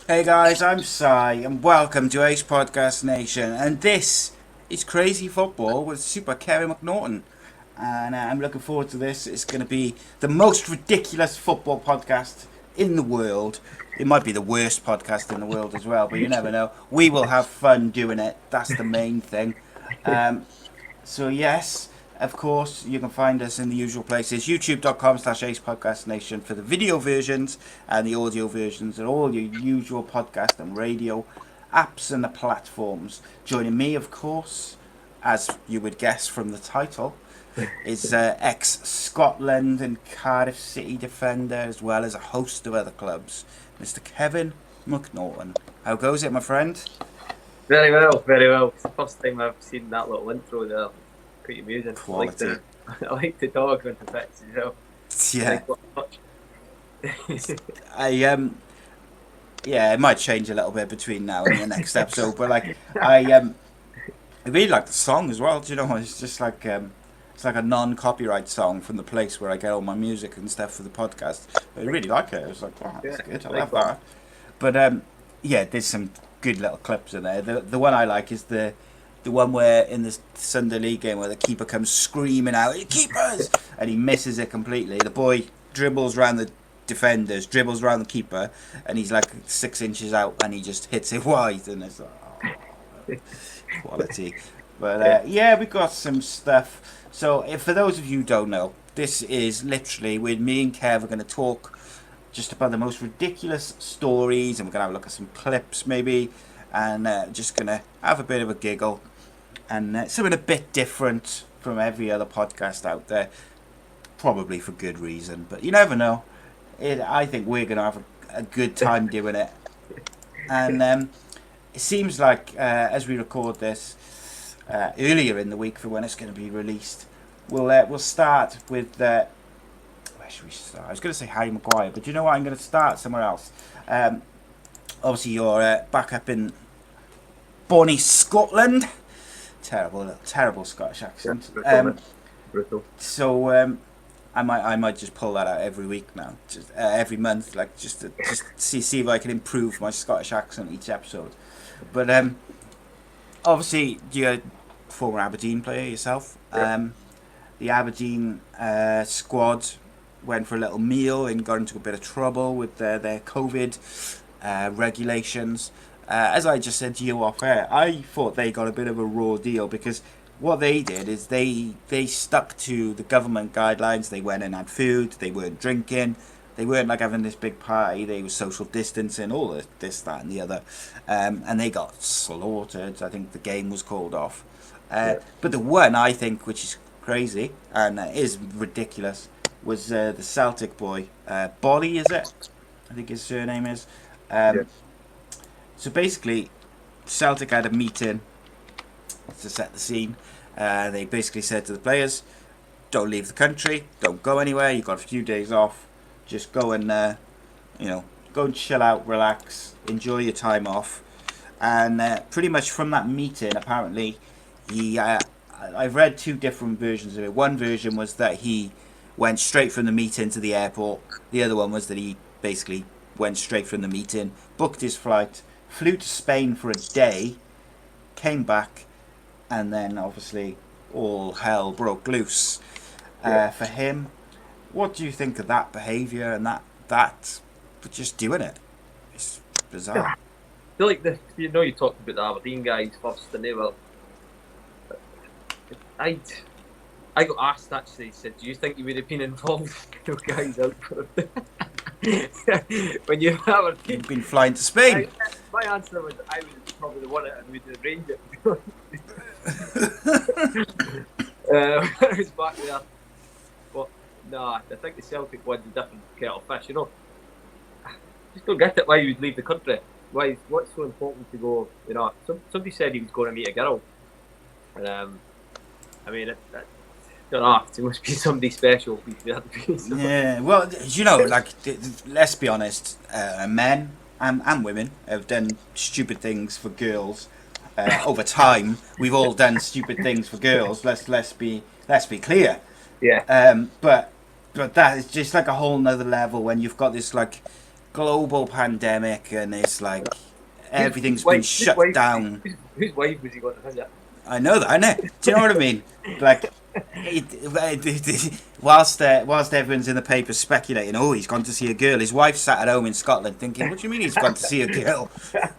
Hey guys, I'm Si and welcome to A.C.E Podcast Nation, and this is Crazy Football with Super Kevin McNaughton, and I'm looking forward to this. It's going to be the most ridiculous football podcast in the world. It might be the worst podcast in the world as well, but you never know. We will have fun doing it. That's the main thing. So yes, of course, you can find us in the usual places, youtube.com/A.C.E Podcast Nation for the video versions and the audio versions and all your usual podcast and radio apps and the platforms. Joining me, of course, as you would guess from the title, is ex-Scotland and Cardiff City defender, as well as a host of other clubs, Mr. Kevin McNaughton. How goes it, my friend? Very well, very well. It's the first time I've seen that little intro there. Pretty amusing. Quality. I like the dog on the pitch as well. Yeah. Yeah, it might change a little bit between now and the next episode, but like I really like the song as well. Do you know? It's just like it's like a non-copyright song from the place where I get all my music and stuff for the podcast. I really like it. I was like, oh, that's good. I love that. But yeah, there's some good little clips in there. The one I like is the one where in the Sunday League game where the keeper comes screaming out, "Keepers!" and he misses it completely. The boy dribbles around the defenders, dribbles around the keeper, and he's like 6 inches out and he just hits it wide, and it's like, oh, quality. But yeah, we've got some stuff. So if, for those of you who don't know, this is literally with me and Kev are going to talk just about the most ridiculous stories, and we're going to have a look at some clips maybe, and just going to have a bit of a giggle. And something a bit different from every other podcast out there, probably for good reason, but you never know. I think we're going to have a good time doing it. And it seems like as we record this earlier in the week for when it's going to be released, we'll start with where should we start? I was going to say Harry Maguire, but you know what? I'm going to start somewhere else. Obviously, you're back up in Boli, Scotland. Terrible Scottish accent. Brutal. So I might just pull that out every week now, just every month, like just to see if I can improve my Scottish accent each episode. But obviously, you're a former Aberdeen player yourself. Yeah. The Aberdeen squad went for a little meal and got into a bit of trouble with their COVID regulations. As I just said to you off air, I thought they got a bit of a raw deal because what they did is they stuck to the government guidelines. They went and had food, they weren't drinking, they weren't like having this big party, they were social distancing, all this, that and the other, and they got slaughtered. I think the game was called off. But the one I think which is crazy and is ridiculous was the Celtic boy, Boli, is it? I think his surname is. Yeah. So basically, Celtic had a meeting to set the scene. They basically said to the players, don't leave the country, don't go anywhere, you've got a few days off, just go and, go and chill out, relax, enjoy your time off. And pretty much from that meeting, apparently, I've read two different versions of it. One version was that he went straight from the meeting to the airport. The other one was that he basically went straight from the meeting, booked his flight, flew to Spain for a day, came back, and then obviously all hell broke loose for him. What do you think of that behaviour and that for just doing it? It's bizarre. I feel like you talked about the Aberdeen guys first, and they were. I got asked actually. Said, "Do you think you would have been involved?" Those guys out for when you're Aberdeen. You've been flying to Spain. My answer was I was probably the one that would have arranged it. I was back there, but I think the Celtic one's a different kettle of fish. Just don't get it why you would leave the country. What's so important to go? Somebody said he was going to meet a girl. I mean, I don't know. It must be somebody special. Yeah, well, let's be honest. Men and women have done stupid things for girls. Over time, we've all done stupid things for girls. Let's be clear. Yeah. But that is just like a whole nother level when you've got this like global pandemic and it's like everything's been shut down. Whose wife was he going to visit? I know. Do you know what I mean? Like, whilst everyone's in the paper speculating, oh, he's gone to see a girl, his wife sat at home in Scotland thinking, what do you mean he's gone to see a girl?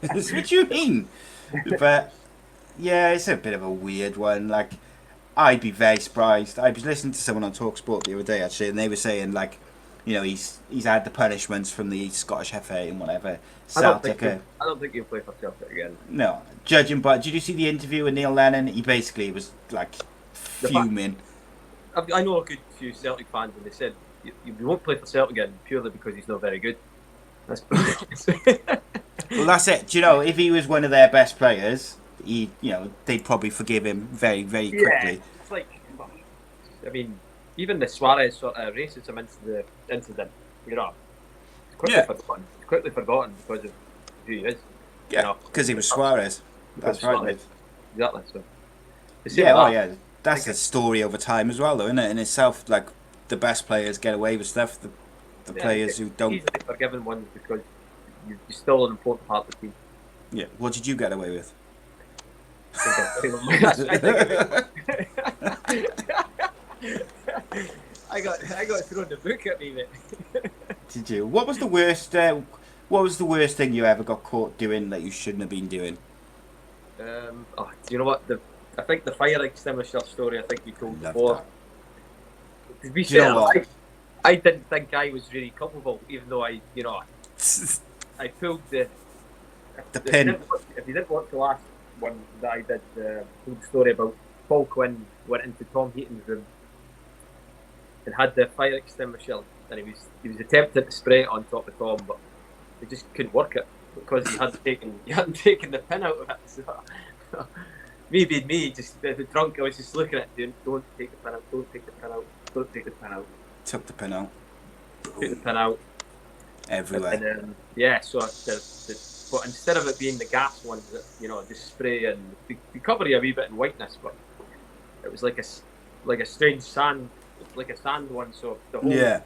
What do you mean? But yeah, it's a bit of a weird one. Like, I'd be very surprised. I was listening to someone on TalkSport the other day actually, and they were saying like, he's had the punishments from the Scottish FA and whatever. Celtic. I don't think he'll play for Celtic again. No, judging by. Did you see the interview with Neil Lennon? He basically was like fuming. I know a good few Celtic fans, and they said you won't play for Celtic again purely because he's not very good. Well, that's it. Do you know if he was one of their best players, they'd probably forgive him very, very quickly. Yeah, it's like, I mean, even the Suarez sort of racism incident, quickly forgotten because of who he is. Yeah, because he was Suarez. That's right, mate. Exactly. So, that's a story over time as well, though, isn't it? In itself, like the best players get away with stuff. The players who don't. Easily forgiven ones because you're still an important part of the team. Yeah. What did you get away with? I got thrown the book at me, mate. Did you? What was the worst? What was the worst thing you ever got caught doing that you shouldn't have been doing? Do you know what? I think the fire extinguisher story. I think we told before. To be fair, I didn't think I was really culpable, even though I pulled the pin. If you didn't watch the last one that I did, told the story about Paul Quinn went into Tom Heaton's room and had the fire extinguisher, and he was attempting to spray it on top of Tom, but he just couldn't work it because he hadn't taken the pin out of it. So, me being me, just the drunk, I was just looking at it, don't take the pin out, don't take the pin out, don't take the pin out. Took the pin out. Took the pin out. Everywhere. And so but instead of it being the gas ones that just spray and they cover you a wee bit in whiteness, but it was like a strange sand, like a sand one. So the whole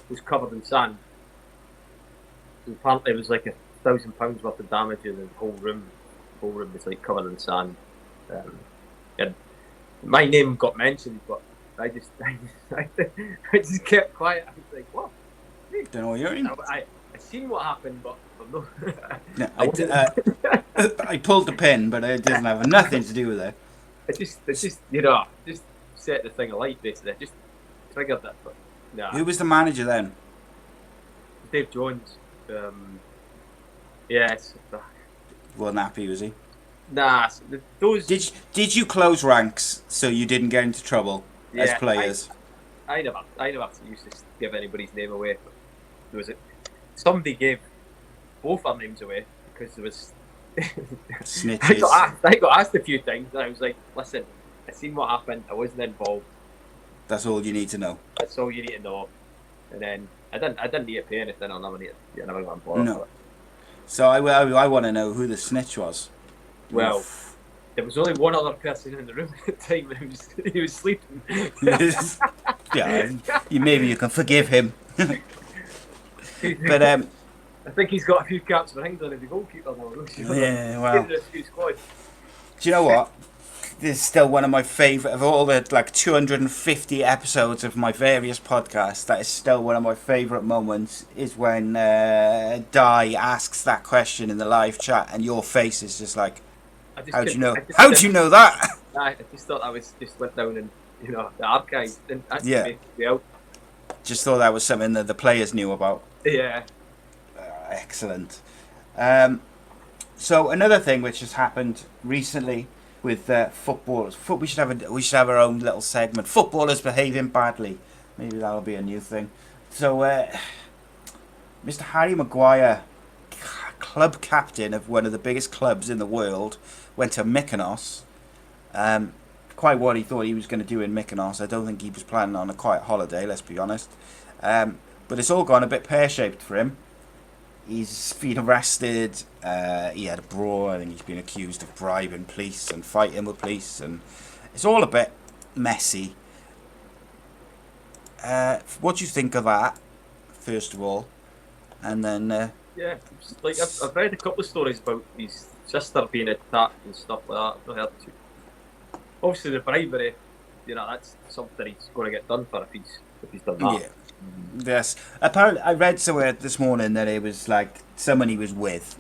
was covered in sand. And apparently, it was like £1,000 worth of damage in the whole room. The whole room was like covered in sand. And my name got mentioned, but I just kept quiet. I was like, what? Don't know what you're in. I seen what happened, but no. I pulled the pin, but it doesn't have nothing to do with it. It just set the thing alight, basically. It just triggered it. But Who was the manager then? Dave Jones. Yes. Wasn't happy, was he? Nah. Those. Did you close ranks so you didn't get into trouble as players? I never used to give anybody's name away. There somebody gave both our names away because there was. Snitches. I got asked a few times, and I was like, "Listen, I seen what happened. I wasn't involved. That's all you need to know. That's all you need to know." And then I didn't need to pay anything. I never need to. I never got involved. No. So I want to know who the snitch was. Well, Oof. there was only one other person in the room at the time, and he was sleeping. Yeah, maybe you can forgive him. But I think he's got a few caps for England as a goalkeeper. Yeah, well. Do you know what? This is still one of my favourite of all the 250 episodes of my various podcasts. That is still one of my favourite moments. Is when Di asks that question in the live chat, and your face is just like, "How do you know? How do you know that?" I just thought that was just went down in the archives. Didn't actually Yeah. make it out. Just thought that was something that the players knew about. Yeah. Excellent. So another thing which has happened recently with footballers. We should have our own little segment. Footballers behaving badly. Maybe that'll be a new thing. So, Mr. Harry Maguire, club captain of one of the biggest clubs in the world, went to Mykonos. Quite what he thought he was going to do in Mykonos. I don't think he was planning on a quiet holiday, let's be honest. But it's all gone a bit pear-shaped for him. He's been arrested. He had a brawl. I think he's been accused of bribing police and fighting with police, and it's all a bit messy. What do you think of that, first of all? And then Yeah, like I've read a couple of stories about his sister being attacked and stuff like that. I've not heard too. Obviously, the bribery, that's something he's going to get done for if he's done that. Yeah. Yes. Apparently, I read somewhere this morning that it was like someone he was with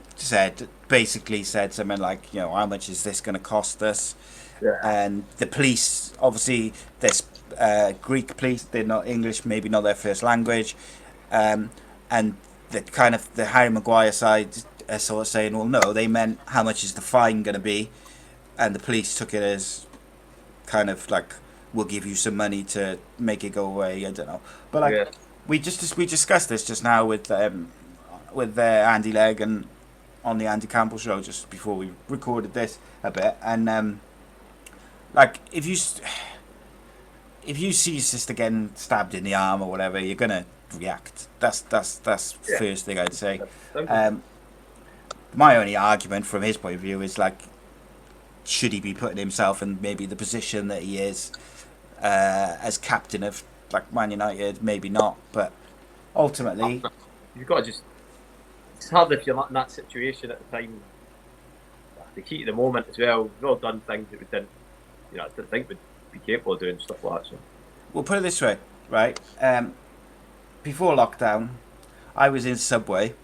basically said something like, how much is this going to cost us? Yeah. And the police, obviously, this Greek police, they're not English, maybe not their first language, and the Harry Maguire side are sort of saying, well, no, they meant how much is the fine going to be, and the police took it as kind of like, we'll give you some money to make it go away. I don't know, but we discussed this just now with Andy Legg and on the Andy Campbell show just before we recorded this a bit, and if you see your sister getting stabbed in the arm or whatever, you're gonna react. That's first thing I'd say. My only argument from his point of view is should he be putting himself in maybe the position that he is as captain of Man United? Maybe not, but ultimately you've got to it's hard if you're not in that situation at the time. The key to the moment as well. We've all done things that we didn't think we'd be capable of doing, stuff like that. So we'll put it this way, right? Before lockdown, I was in Subway,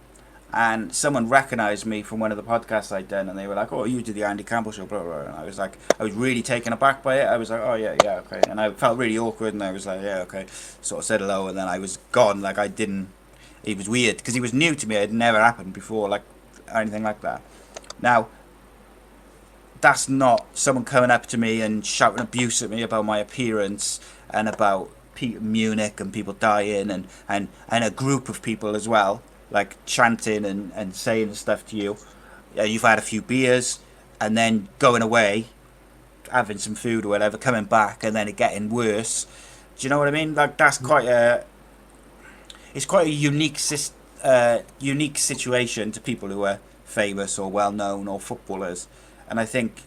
and someone recognised me from one of the podcasts I'd done, and they were like, "Oh, you did the Andy Campbell show, blah, blah, blah." And I was really taken aback by it. I was like, "Oh, yeah, okay." And I felt really awkward, and I was like, "Yeah, okay." Sort of said hello, and then I was gone. It was weird, because he was new to me. It had never happened before, or anything like that. Now, that's not someone coming up to me and shouting abuse at me about my appearance and about Munich and people dying and a group of people as well, chanting and saying stuff to you. You've had a few beers and then going away, having some food or whatever, coming back and then it getting worse. Do you know what I mean? That's it's quite a unique situation to people who are famous or well known or footballers, and I think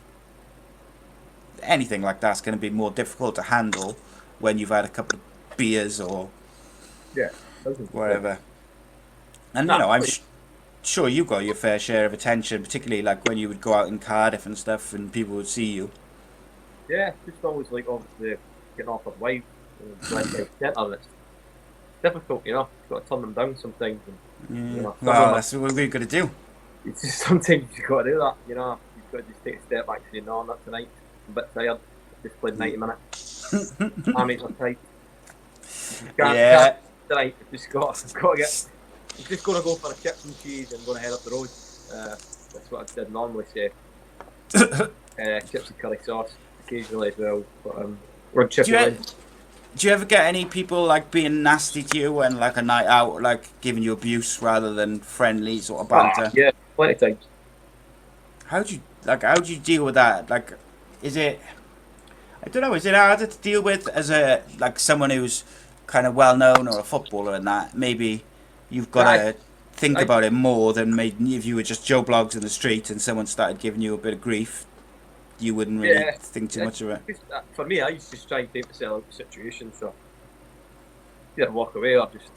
anything like that's going to be more difficult to handle when you've had a couple of beers or whatever. And I'm sure you got your fair share of attention, particularly when you would go out in Cardiff and stuff, and people would see you. Yeah, just always obviously getting off of wife and it's difficult, you've got to turn them down sometimes. And, well, that's what we've got to do. It's just sometimes you've got to do that, you've got to just take a step back and say, no, not tonight. I'm a bit tired. Just played 90 minutes. Armies are tight. Can't tonight. Just got to get. I'm just going to go for a chips and cheese and going to head up the road. That's what I did normally say. Chips and curry sauce occasionally as well. But run chips. Do you ever get any people like being nasty to you and like a night out, like giving you abuse rather than friendly sort of banter? Yeah, plenty of times. How do you deal with that? Like, is it? I don't know. Is it harder to deal with as a like someone who's kind of well known or a footballer and that? Maybe you've got I, to think I, about it more than maybe if you were just Joe Blogs in the street and someone started giving you a bit of grief. You wouldn't really yeah. think too much of it. For me, I used to just try and take myself out of the situation. So either walk away or just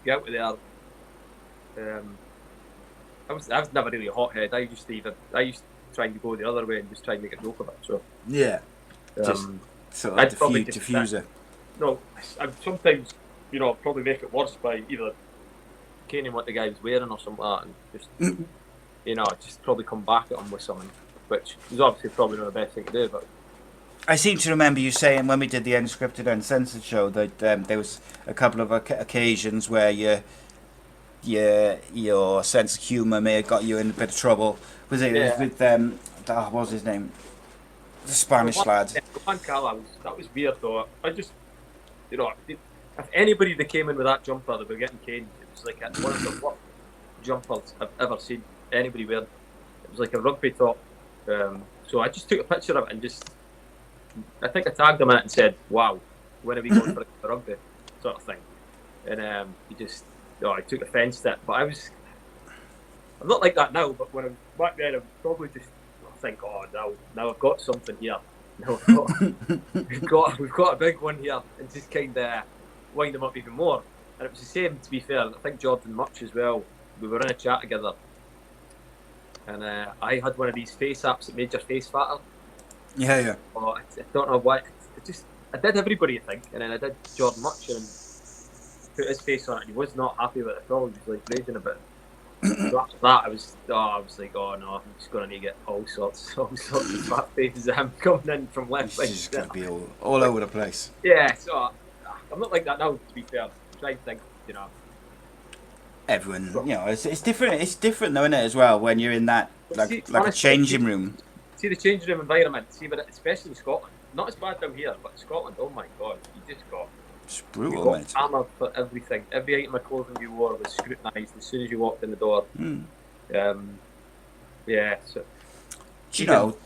get out of there. I was never really a hothead. I used to try and go the other way and just try and make a joke of it. So Yeah, just sort of I'd probably just diffuser. No, I'd sometimes probably make it worse by either caning what the guy was wearing or something like that, and just just probably come back at him with something, which is obviously probably not the best thing to do. But I seem to remember you saying when we did the unscripted uncensored show that there was a couple of occasions where your sense of humour may have got you in a bit of trouble. Was it with what was his name? The Spanish lad. Juan Cala that was weird though. I just if anybody that came in with that jumper they were getting caned. It was like one of the worst jumpers I've ever seen anybody wear. It was like a rugby top. So I just took a picture of it and I think I tagged him in it and said, "Wow, when are we going for rugby?" sort of thing. And he just I took offence to it. But I'm not like that now. But when I'm back then, I would probably just think, "Oh, now I've got something here. Now we've got a big one here," and just kind of wind them up even more. And it was the same, to be fair. I think Jordan Much as well. We were in a chat together, and I had one of these face apps that made your face fatter. Yeah. Oh, I don't know why. I did everybody, I think, and then I did Jordan Much and put his face on it. And he was not happy with it at all. He was like raging a bit. So after that, I was like, oh no, I'm just gonna need to get all sorts of fat faces of him coming in from left. It's just gonna be all over the place. Yeah, so I'm not like that now. To be fair, I'm trying to think, Everyone, it's different. It's different though, isn't it, as well, when you're in that like a changing room. See the changing room environment. But especially in Scotland, not as bad down here, but Scotland, oh my god, you just got. It's brutal, mate. Hammered for everything. Every item of clothing you wore was scrutinised as soon as you walked in the door. Yeah. So. Do you know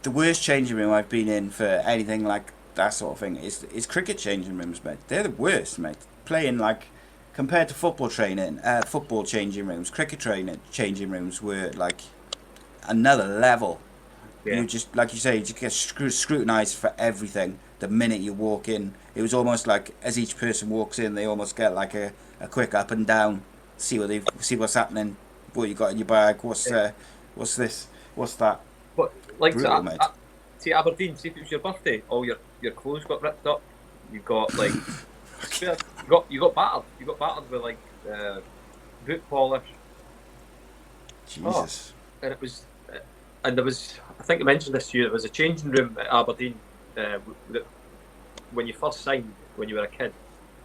the worst changing room I've been in for anything like that sort of thing is cricket changing rooms, mate. They're the worst, mate. Playing like compared to football training, football changing rooms, cricket training changing rooms were like another level. Yeah. You just like you say, you just get scrutinised for everything the minute you walk in. It was almost like as each person walks in, they almost get like a quick up and down, see what's happening, what you got in your bag, what's this, what's that. But like brutal, mate. See Aberdeen, see if it was your birthday, all your clothes got ripped up. You got like you got battered. You got battered with like boot polish. Jesus. And it was. And there was, I think I mentioned this to you, there was a changing room at Aberdeen that when you first signed, when you were a kid,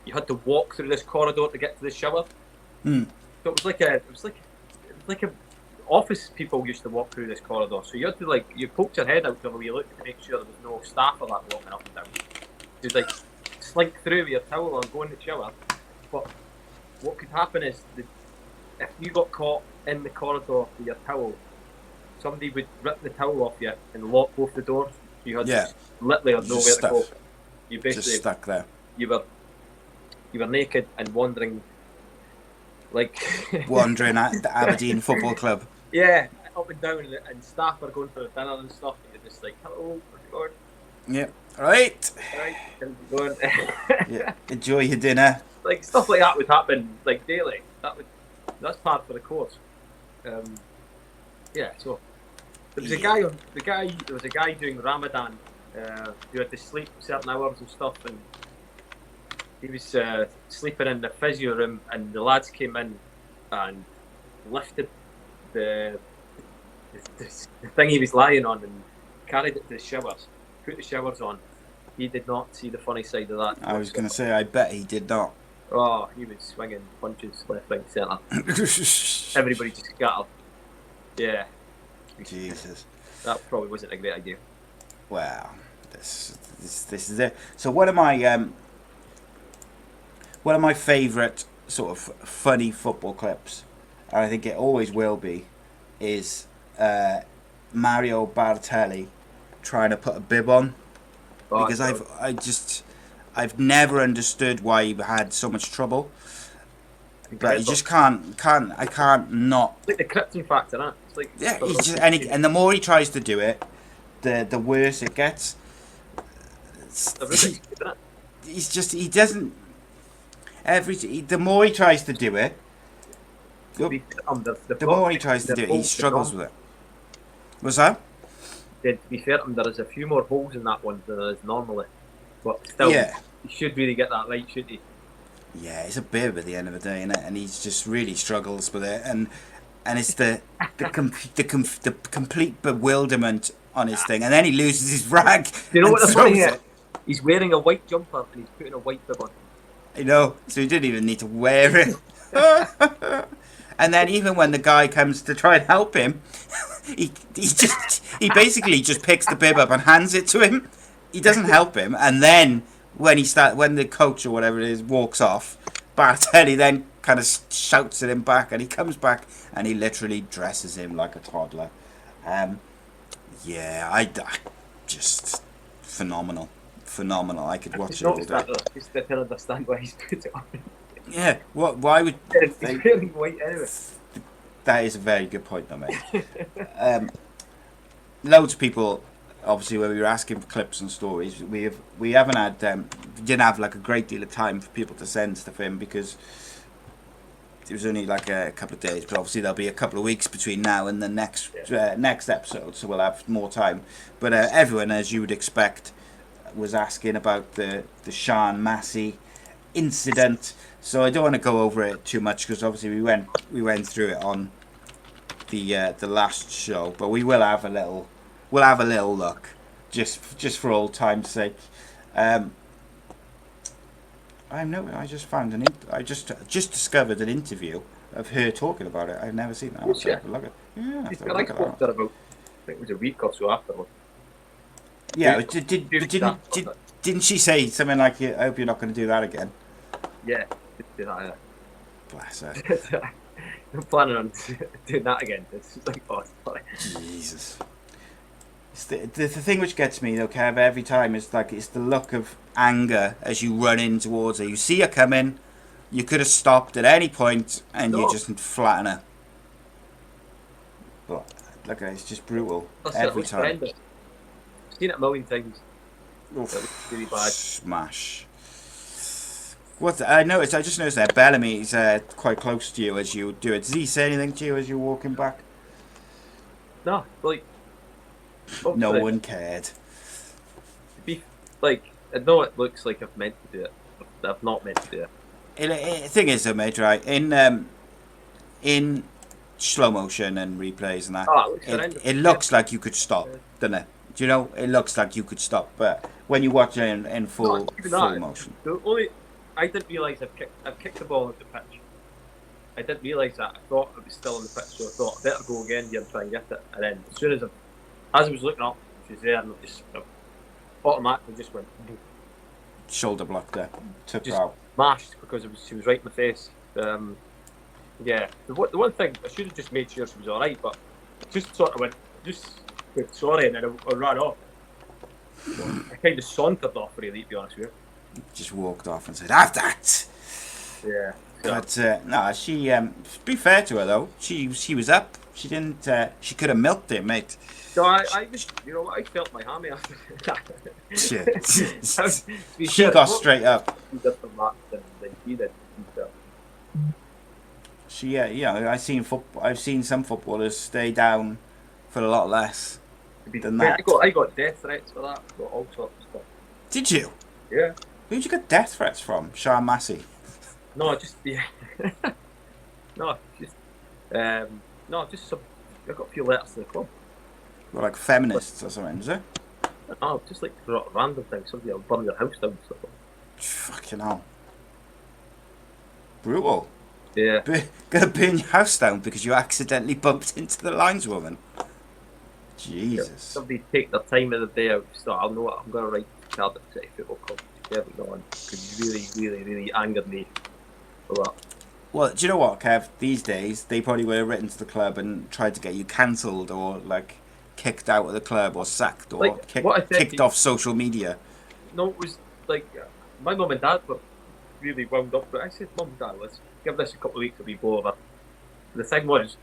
you had to walk through this corridor to get to the shower. So it was like a office people used to walk through this corridor. So you had to you poked your head out the way you looked to make sure there was no staff or that walking up and down. You'd slink through with your towel and go in the shower. But what could happen is if you got caught in the corridor with your towel, somebody would rip the towel off you and lock both the doors. You had literally nowhere to go. You basically just stuck there. You were naked and wandering wandering at the Aberdeen Football Club. Yeah, up and down, and staff are going for the dinner and stuff, and you're just like, hello, how's it going? Yeah, right, how's it going? Yeah, enjoy your dinner. Stuff like that would happen daily. That's part of the course. Yeah, so there was a guy doing Ramadan who had to sleep certain hours and stuff, and he was sleeping in the physio room, and the lads came in and lifted the thing he was lying on and carried it to the showers, put the showers on. He did not see the funny side of that. I was going to say, I bet he did not. Oh, he was swinging punches left, right, centre. Everybody just scattered. Yeah. Jesus. That probably wasn't a great idea. Wow. This is it. So one of my one of my favourite sort of funny football clips, and I think it always will be, is Mario Balotelli trying to put a bib on, because I've never understood why he had so much trouble, but he just can't not. It's like the Krypton factor, huh? It's like And the more he tries to do it, the worse it gets. He doesn't. The more he tries to do it, the more he tries to do it, he struggles with it. What's that? To be fair to him, there is a few more holes in that one than there is normally, but still, he should really get that right, shouldn't he? Yeah, it's a bib at the end of the day, isn't it? And he just really struggles with it, and it's the complete bewilderment on his thing, and then he loses his rag. You know what the funny is? He's wearing a white jumper and he's putting a white bib on. I know, so he didn't even need to wear it. And then even when the guy comes to try and help him, he basically just picks the bib up and hands it to him. He doesn't help him, and then when the coach or whatever it is walks off, Balotelli then kind of shouts at him back, and he comes back and he literally dresses him like a toddler. I just phenomenal. I could watch it all day. Just I can understand why he's put it on. Yeah, why would he's wearing white anyway? That is a very good point, though, mate. Loads of people, obviously, when we were asking for clips and stories, we didn't have like a great deal of time for people to send stuff in, because it was only like a couple of days. But obviously, there'll be a couple of weeks between now and the next episode, so we'll have more time. But everyone, as you would expect, was asking about the Sean Massey incident, so I don't want to go over it too much, because obviously we went through it on the last show, but we will have a little look just for old time's sake. I just discovered an interview of her talking about it. I've never seen that. I think it was a week or so afterwards. Yeah, didn't she say something like, "I hope you're not going to do that again"? Yeah, did that. Yeah. Bless her. I'm planning on doing that again. It's like, sorry. Jesus. It's the thing which gets me though, Kev, every time is like, it's the look of anger as you run in towards her. You see her coming, you could have stopped at any point, and you just flatten her. But look, it's just brutal every time. I've seen it a million times. Oof, that was really bad. Smash. I just noticed that Bellamy's quite close to you as you do it. Does he say anything to you as you're walking back? No, no one cared. I know it looks like I've meant to do it, but I've not meant to do it. The thing is, though, mate, right? In slow motion and replays and that, it looks like you could stop, doesn't it? Do you know? It looks like you could stop, but when you watch it in full motion, I didn't realise I've kicked the ball at the pitch. I didn't realise that. I thought it was still on the pitch, so I thought I better go again here and try and get it. And then as soon as I was looking up, she was there, and I just automatically just went shoulder block there, took her out, mashed, because she was right in my face. Yeah, the one thing I should have just made sure she was all right, but just sort of went sorry, and then I ran off. I kind of sauntered off, really, to be honest with you. Just walked off and said, "Have that." Yeah. But no, she. To be fair to her though, she was up. She didn't. She could have milked it, mate. So I was, I felt my hammy after that. Shit. She got straight up. She, I've seen some footballers stay down for a lot less than that. I got death threats for that. Got all sorts of stuff. Did you? Yeah. Who'd you get death threats from? Sean Massey? No, just some. I got a few letters to the club. Well, like feminists or something, is it? No, just like random things. Somebody will burn their house down and stuff. Fucking hell. Brutal. Yeah. Gonna burn your house down because you accidentally bumped into the lineswoman. Jesus. Somebody take their time of the day out, so I'll know what I'm going to write to Cardiff City Football Club. Kevin McNaughton, because he really angered me a lot. Well, do you know what, Kev? These days, they probably would have written to the club and tried to get you cancelled or like kicked out of the club or sacked or Like what I said, kicked off social media. no, it was like my mum and dad were really wound up. But I said, Mum and Dad, let's give this a couple of weeks to be over. The thing was,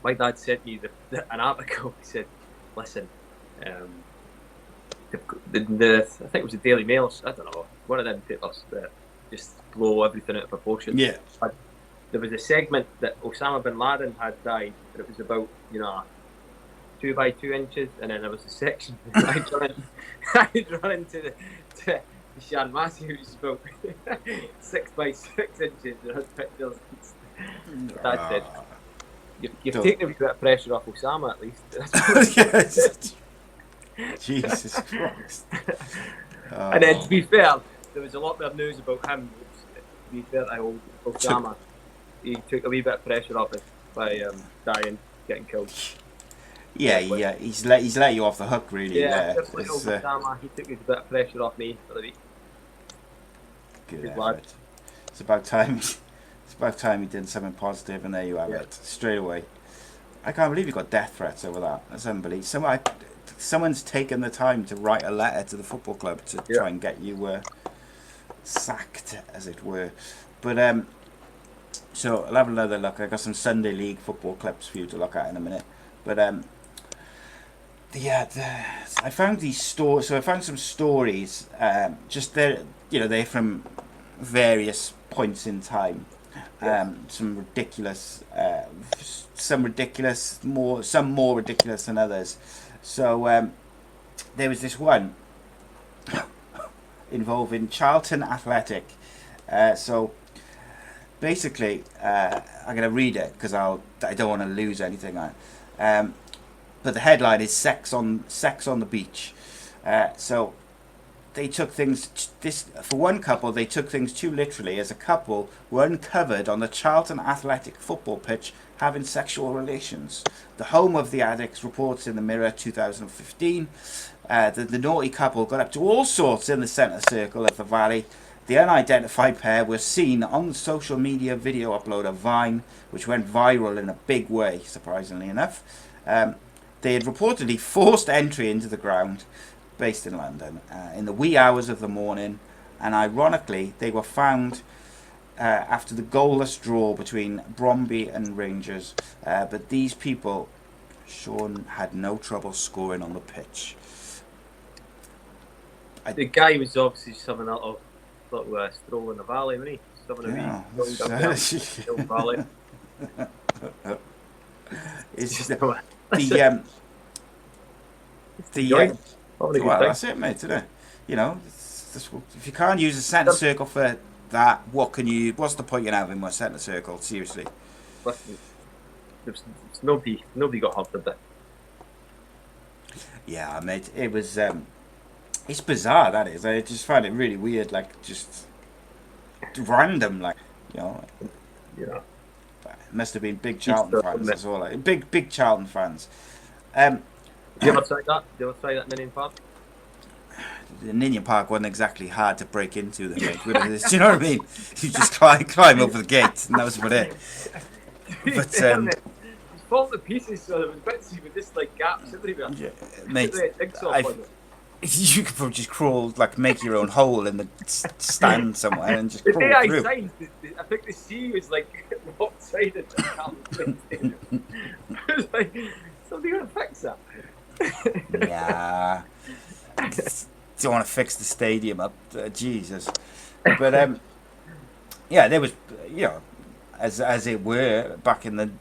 my dad sent me an article. He said, listen, I think it was the Daily Mail. I don't know, one of them papers that just blow everything out of proportion. Yeah. But there was a segment that Osama bin Laden had died, and it was about 2 by 2 inches, and then there was a section I'd run into the Shan Massey, which is about 6 by 6 inches, and has pictures. That's it. You've taken a wee bit of pressure off Osama, at least. Yes. Jesus Christ. And then, to be fair, there was a lot more news about him. To be fair to Osama, he took a wee bit of pressure off it by dying, getting killed. Yeah, he's let you off the hook, really. Yeah, just like Osama, he took a bit of pressure off me for the week. Good effort. It's about time. It's about time he did something positive, and there you have it, straight away. I can't believe you got death threats over that. That's unbelievable. Someone's taken the time to write a letter to the football club to try and get you sacked, as it were. But so I'll have another look. I got some Sunday League football clips for you to look at in a minute. But I found these stories. So I found some stories. Just they're from various points in time. Some more ridiculous than others. So there was this one involving Charlton Athletic. So basically, I'm going to read it because I don't want to lose anything on it. But the headline is sex on the beach. So they took things. For one couple, they took things too literally, as a couple were uncovered on the Charlton Athletic football pitch having sexual relations. The home of the addicts reports in the Mirror 2015 that the naughty couple got up to all sorts in the centre circle of the valley. The unidentified pair were seen on the social media video uploader Vine, which went viral in a big way, surprisingly enough. They had reportedly forced entry into the ground, based in London, in the wee hours of the morning, and ironically they were found after the goalless draw between Bromby and Rangers, but these people, Sean, had no trouble scoring on the pitch. The guy was obviously something out of a stroll in the valley, wasn't he? Valley. It's just that's it, mate. Isn't it? If you can't use a centre circle for that, what's the point in having a centre circle? Seriously. Nobody got hurt, did they? Yeah, mate. It was. It's bizarre, that is. I just find it really weird, like just random, like Yeah. It must have been big Charlton fans as well. Like, big Charlton fans. Did you ever try that? Did you ever try that Ninian Park? The Ninian Park wasn't exactly hard to break into. Do you know what I mean? You just climb over the gate, and that was about it. But it's falling to pieces, so there was bits with just like gaps everywhere. Yeah, mate, you could probably just crawl, like make your own hole in the stand somewhere and just crawl through. I think the sea was like lopsided. I was like, somebody gonna fix that? Yeah. Don't want to fix the stadium up, Jesus. But there was, as it were back in the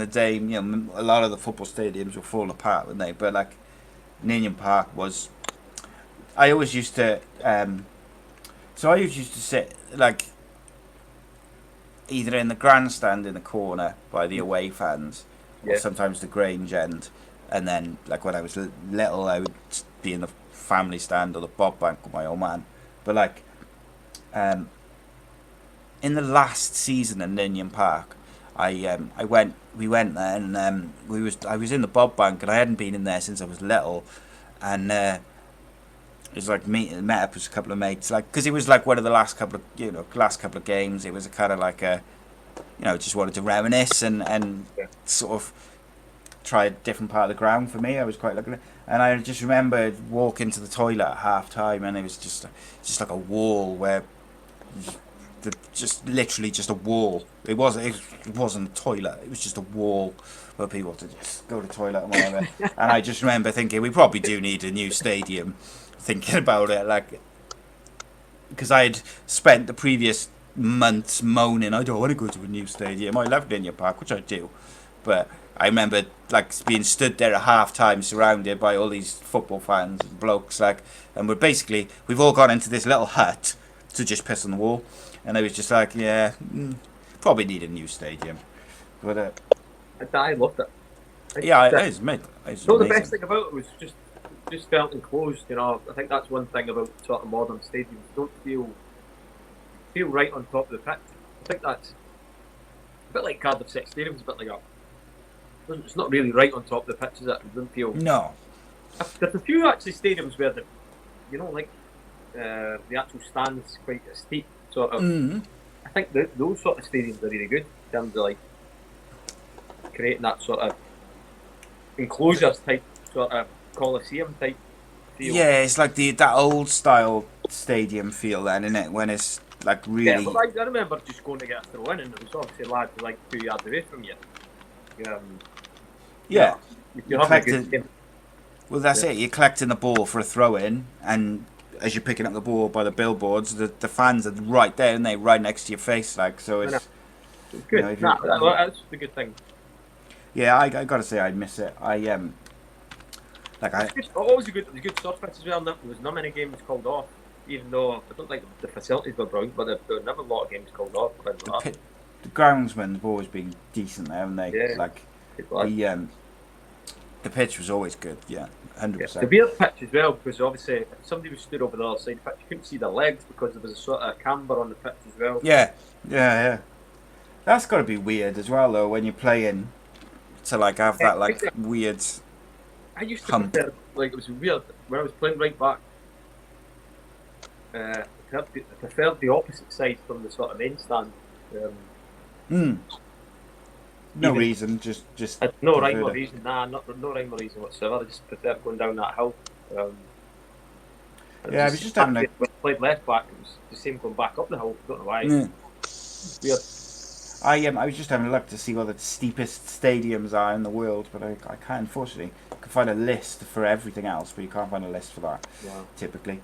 day, a lot of the football stadiums were falling apart, weren't they? But like Ninian Park was. I always used to sit like either in the grandstand in the corner by the away fans, or sometimes the Grange end, and then like when I was little, I would be in the family stand or the Bob Bank with my old man. But like in the last season in Ninian Park, we went there, and I was in the Bob Bank, and I hadn't been in there since I was little, and It was like met up with a couple of mates, like because it was like one of the last couple of games. It was a kind of like a, just wanted to reminisce and Yeah. sort of try a different part of the ground. For me, I was quite looking at, and I just remember walking to the toilet at half time, and it was just like a wall where just literally just a wall. It wasn't a toilet. It was just a wall where people had to just go to the toilet and whatever. And I just remember thinking we probably do need a new stadium. Thinking about it, like, because I had spent the previous months moaning, I don't want to go to a new stadium. I love Linear Park, which I do, but I remember like being stood there at half time, surrounded by all these football fans and blokes, like, and we've all gone into this little hut to just piss on the wall, and I was just like, yeah, probably need a new stadium, but I loved it. yeah, it is, mate. It's the amazing. best thing about it was just felt enclosed. I think that's one thing about sort of modern stadiums. Don't feel right on top of the pitch. I think that's a bit like Cardiff City Stadium's a bit like a. It's not really right on top of the pitch, is it? It doesn't feel. No. There's a few actually stadiums where the actual stands quite steep, sort of. Mm. I think those sort of stadiums are really good in terms of like creating that sort of enclosures type sort of Coliseum type feel. Yeah, it's like that old style stadium feel then, isn't it? When it's like really. Yeah, but I remember just going to get a throw in, and there was obviously lads like 2 yards away from you. Yeah. You're having a good game. Well, that's it. You're collecting the ball for a throw in, and as you're picking up the ball by the billboards, the fans are right there, and they right next to your face, like, so it's. It's good. That's the good thing. Yeah, I gotta say I miss it. Always a good surface as well. There was not many games called off, even though I don't think the facilities were brilliant, but there were never a lot of games called off. The groundsmen have always been decent there, haven't they? Yeah. Like the pitch was always good. Yeah, 100%. The weird pitch as well, because obviously if somebody was stood over the other side of the pitch, you couldn't see their legs because there was a sort of camber on the pitch as well. Yeah. That's got to be weird as well, though, when you're playing to like have that like weird. I used to prefer, like, it was weird when I was playing right back. I preferred the opposite side from the sort of main stand. No reason, just no rhyme or reason. No rhyme or reason whatsoever. I just preferred going down that hill. I was just having when I played left back. It was the same going back up the hill. Don't know why. Weird. I was just having a look to see what the steepest stadiums are in the world, but I can't, unfortunately. You can find a list for everything else, but you can't find a list for that, typically.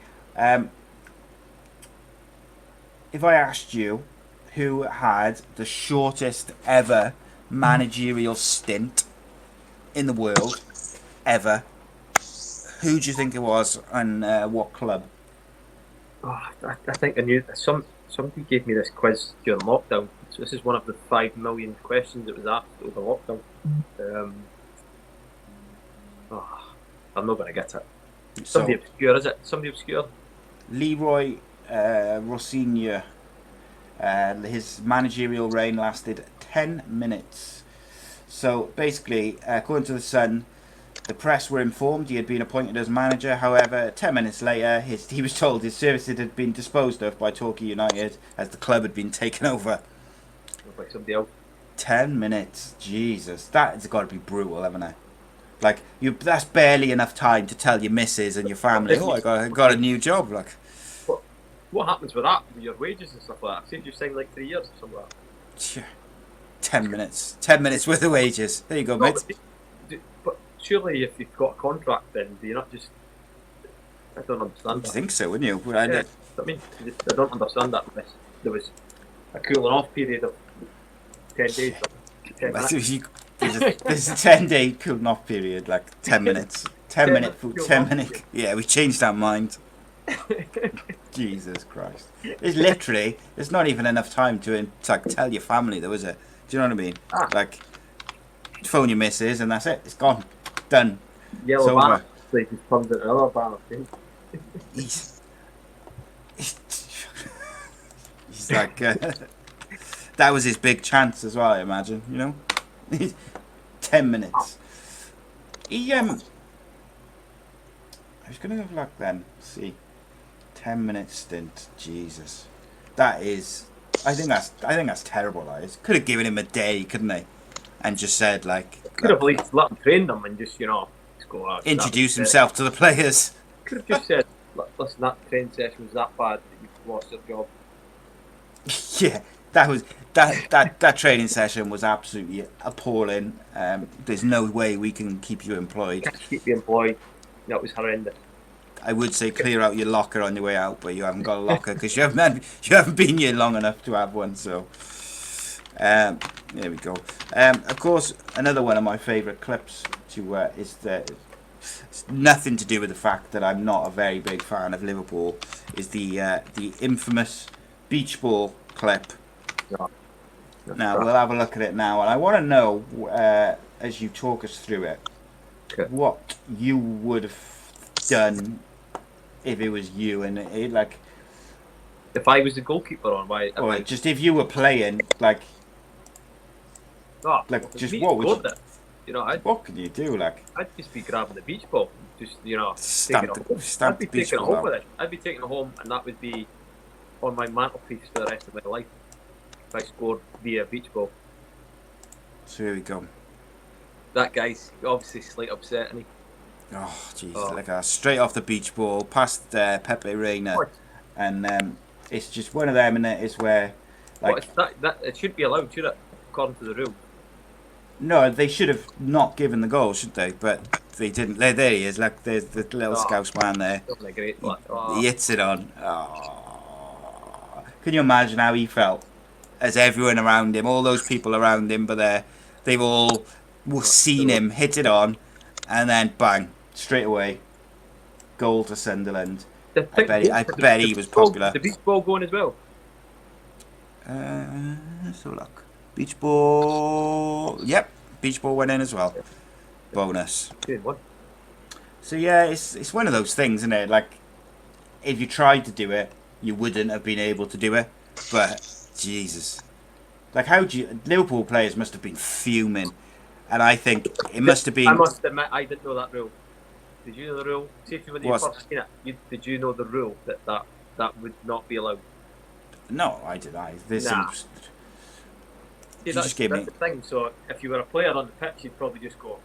If I asked you who had the shortest ever managerial stint in the world, ever, who do you think it was, and what club? I think I knew. Somebody gave me this quiz during lockdown. So this is one of the 5 million questions that was asked over lockdown. I'm not going to get it. Somebody obscure, is it? Somebody obscure? Leroy Rossignol. His managerial reign lasted 10 minutes. So basically, according to the Sun, the press were informed he had been appointed as manager. However, 10 minutes later, he was told his services had been disposed of by Torquay United as the club had been taken over. Like somebody else. 10 minutes, Jesus, that's got to be brutal, haven't it? Like that's barely enough time to tell your missus and your family, I got a new job. Like, what happens with that? With your wages and stuff like that? Say you signed like 3 years or something like that. 10 minutes worth of wages. There you go, mate. But surely, if you've got a contract, then do you not just? I don't understand. I think so, wouldn't you? I don't understand that. There was a cooling off period of 10 days. 10 minutes. There's a 10-day cooling off period, like 10 minutes. 10 minute food, 10 minute. Yeah, we changed our mind. Jesus Christ. There's not even enough time to like tell your family though, is it? Do you know what I mean? Like, phone your missus and that's it. It's gone. Done. Yellow banner. So he just comes into another banner. He's like, that was his big chance as well, I imagine, you know? 10 minutes. I was going to have a look then. See, 10-minute stint. Jesus, that is. I think that's terrible. That is. Could have given him a day, couldn't they? And just said like. Could have at least let him train them and just just go out. Introduce himself to the players. Could have just said, listen, that training session was that bad that you've lost your job. Yeah, that training session was absolutely appalling. There's no way we can keep you employed. Can't keep you employed. That was horrendous. I would say clear out your locker on your way out, but you haven't got a locker because you haven't been here long enough to have one. So there we go. Of course, another one of my favourite clips is it's nothing to do with the fact that I'm not a very big fan of Liverpool. Is the infamous beach ball clip. No. Now we'll have a look at it now, and I want to know as you talk us through it, what you would have done if it was you, and it like if I was the goalkeeper on why, or just if you were playing like just what would you, what can you do? Like I'd just be grabbing the beach ball, just stamp I'd be the beach taking it ball home with out. it. I'd be taking it home, and that would be on my mantelpiece for the rest of my life if I scored via beach ball. So here we go. That guy's obviously slight upset, and Oh Jesus! Like straight off the beach ball, past Pepe Reina, and it's just one of them, and it is where like that it should be allowed, should it? According to the rules. No, they should have not given the goal, should they? But they didn't. There he is. Like there's the little Scouse man there. Great, he hits it on. Oh. Can you imagine how he felt as everyone around him, all those people around him, but they've all seen him hit it on, and then bang, straight away, goal to Sunderland. I bet he was popular. The beach ball going as well. Let's have a look. Beach ball. Yep, beach ball went in as well. Bonus. Good one. So yeah, it's one of those things, isn't it? Like, if you tried to do it, you wouldn't have been able to do it. But Jesus, like Liverpool players must have been fuming, and I think it must have been. I must admit, I didn't know that rule. Did you know the rule? See if you when you first seen it, did you know the rule that would not be allowed? No, I did. There's nah. some. See, that's the thing. So if you were a player on the pitch, you'd probably just go,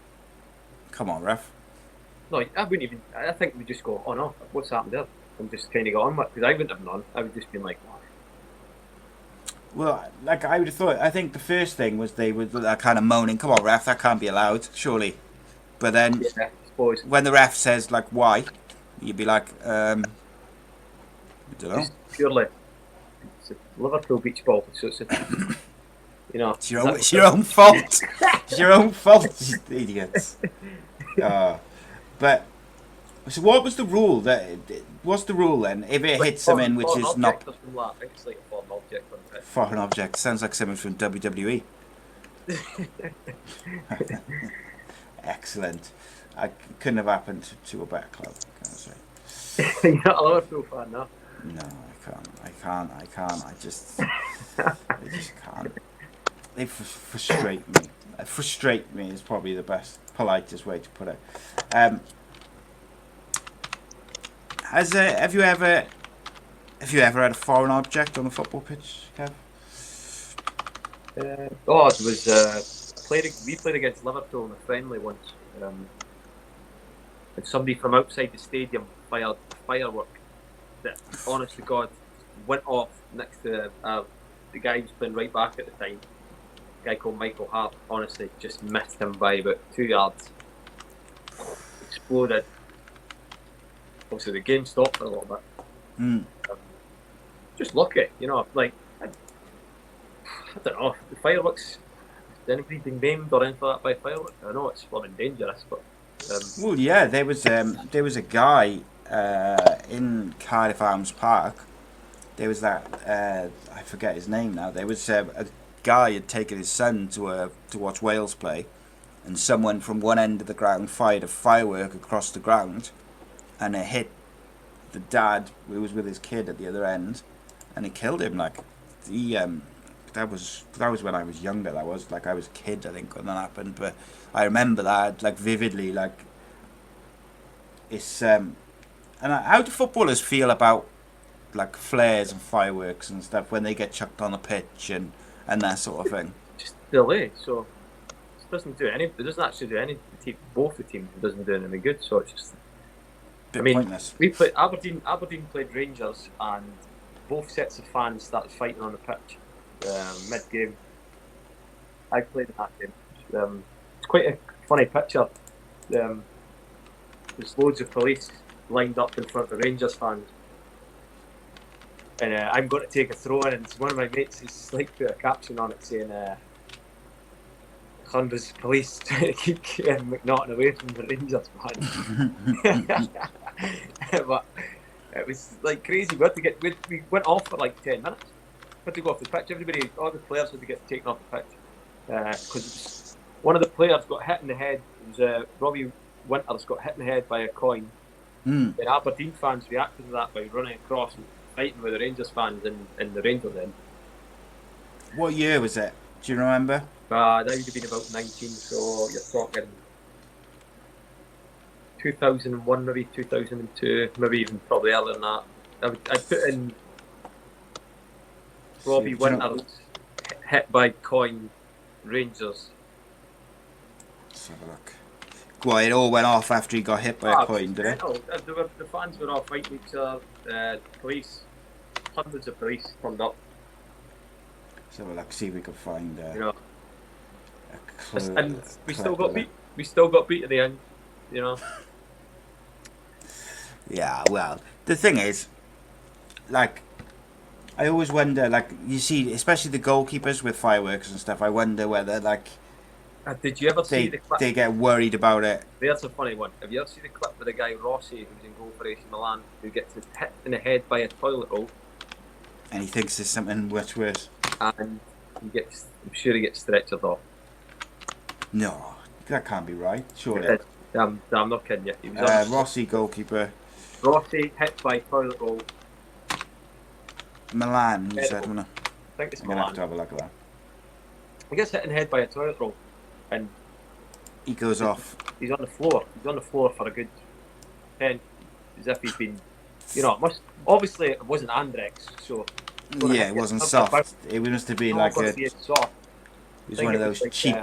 "Come on, ref." No, I wouldn't even. I think we'd just go, "Oh no, what's happened there?" And just kind of go on with it, because I wouldn't have known. I would just been like, "Oh." Well, like I would have thought. I think the first thing was they were kind of moaning, "Come on, ref, that can't be allowed, surely." But then, when the ref says like, "Why?" you'd be like, "I don't know." Just purely, it's a Liverpool beach ball, so it's a. It's your own fault. It's your own fault, you idiots. But so, what was the rule? What's the rule then? If it hits something which is not I think it's like a foreign object. Foreign object sounds like something from WWE. Excellent. I couldn't have happened to a better club. Can I say? You're not a Liverpool fan, no? No, I can't. I just can't. They frustrate me. Frustrate me is probably the politest way to put it. Have you ever had a foreign object on a football pitch, Kev? It was we played against Liverpool in a friendly once, and somebody from outside the stadium fired a firework that, honest to God, went off next to the guy who was playing right back at the time. A guy called Michael Hart. Honestly, just missed him by about 2 yards. Exploded. Obviously, the game stopped for a little bit. Just lucky, like I don't know. The fireworks. Has anybody been maimed or anything like that by fireworks? I know it's fucking dangerous, but. Well, yeah, there was a guy in Cardiff Arms Park. There was that I forget his name now. There was a guy had taken his son to watch Wales play, and someone from one end of the ground fired a firework across the ground, and it hit the dad who was with his kid at the other end, and it killed him. Like that was when I was younger. That was like I was a kid, I think, when that happened. But I remember that like vividly. Like it's And how do footballers feel about like flares and fireworks and stuff when they get chucked on a pitch and that sort of thing? Just delay. So it doesn't do any. It doesn't actually do any. Both the teams, it doesn't do anything good. So it's just. Pointless. We played Aberdeen. Aberdeen played Rangers, and both sets of fans started fighting on the pitch mid-game. I played in that game. It's quite a funny picture. There's loads of police lined up in front of the Rangers fans, and I'm going to take a throw in, and one of my mates is like put a caption on it saying hundreds of police trying to keep Kevin McNaughton away from the Rangers fans. But it was like crazy. We went off for like 10 minutes. We had to go off the pitch. All the players had to get taken off the pitch because one of the players got hit in the head. It was Robbie Winters got hit in the head by a coin. And Aberdeen fans reacted to that by running across and fighting with the Rangers fans in the Rangers end. What year was it? Do you remember? That would have been about 19, so you're talking 2001, maybe 2002, maybe even probably earlier than that. I put in Robbie Winters hit by coin Rangers. Let's have a look. Well, it all went off after he got hit by a coin, did it? The fans were all fighting each other. Police, hundreds of police turned up. So we'll see if we can find. And we still got beat. We still got beat at the end. You know. Yeah, well, the thing is, like, I always wonder, like, you see, especially the goalkeepers with fireworks and stuff. I wonder whether, like, did you ever see the clip? They get worried about it. There's a funny one. Have you ever seen the clip with the guy Rossi who's in goal for AC Milan who gets hit in the head by a toilet roll? And he thinks there's something much worse. And I'm sure he gets stretchered off. No, that can't be right. Surely. I'm not kidding you. He was Rossi, goalkeeper. Rossi hit by toilet roll. Milan, you said, wasn't it? I think it's I'm Milan. going to have a look at that. He gets hit in the head by a toilet roll. And he goes off. He's on the floor. He's on the floor for a good 10, as if he's been, obviously it wasn't Andrex, so. Yeah, it wasn't soft. It must have been like soft. It was one of those like cheap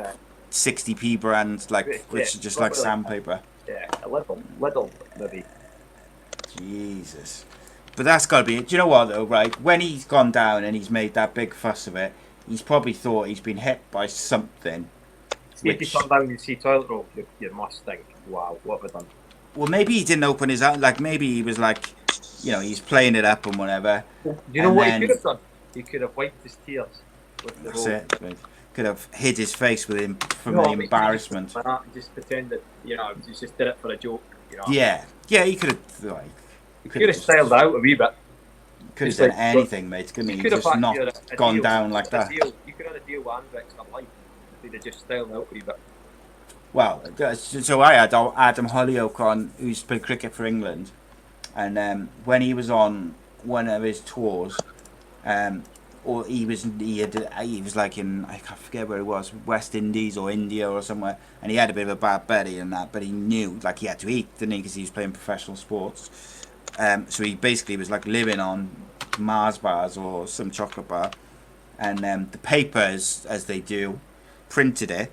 60p brands, which are just like sandpaper. Yeah, a little maybe. Jesus. But that's got to be it. Do you know what though, right? When he's gone down and he's made that big fuss of it, he's probably thought he's been hit by something. If you come down and see toilet roll, you must think, wow, what have I done? Well, maybe he didn't open his eyes. Like, maybe he was like, he's playing it up and whatever. Well, you know what he could have done? He could have wiped his tears with the roll. That's it. Could have hid his face with him from the embarrassment. Just pretend that, he just did it for a joke. Yeah, he could have. He could have styled out a wee bit. Could have done anything, mate. Couldn't he? Just not gone down like that. You could have had a deal with Andrex for life. They'd have just styled out a wee bit. Well, so I had Adam Hollyoak on, who's played cricket for England, and when he was on one of his tours, or he was like in, I can't forget where it was, West Indies or India or somewhere, and he had a bit of a bad belly and that, but he knew like he had to eat, didn't he? Because he was playing professional sports. So he basically was like living on Mars bars or some chocolate bar, and the papers, as they do, printed it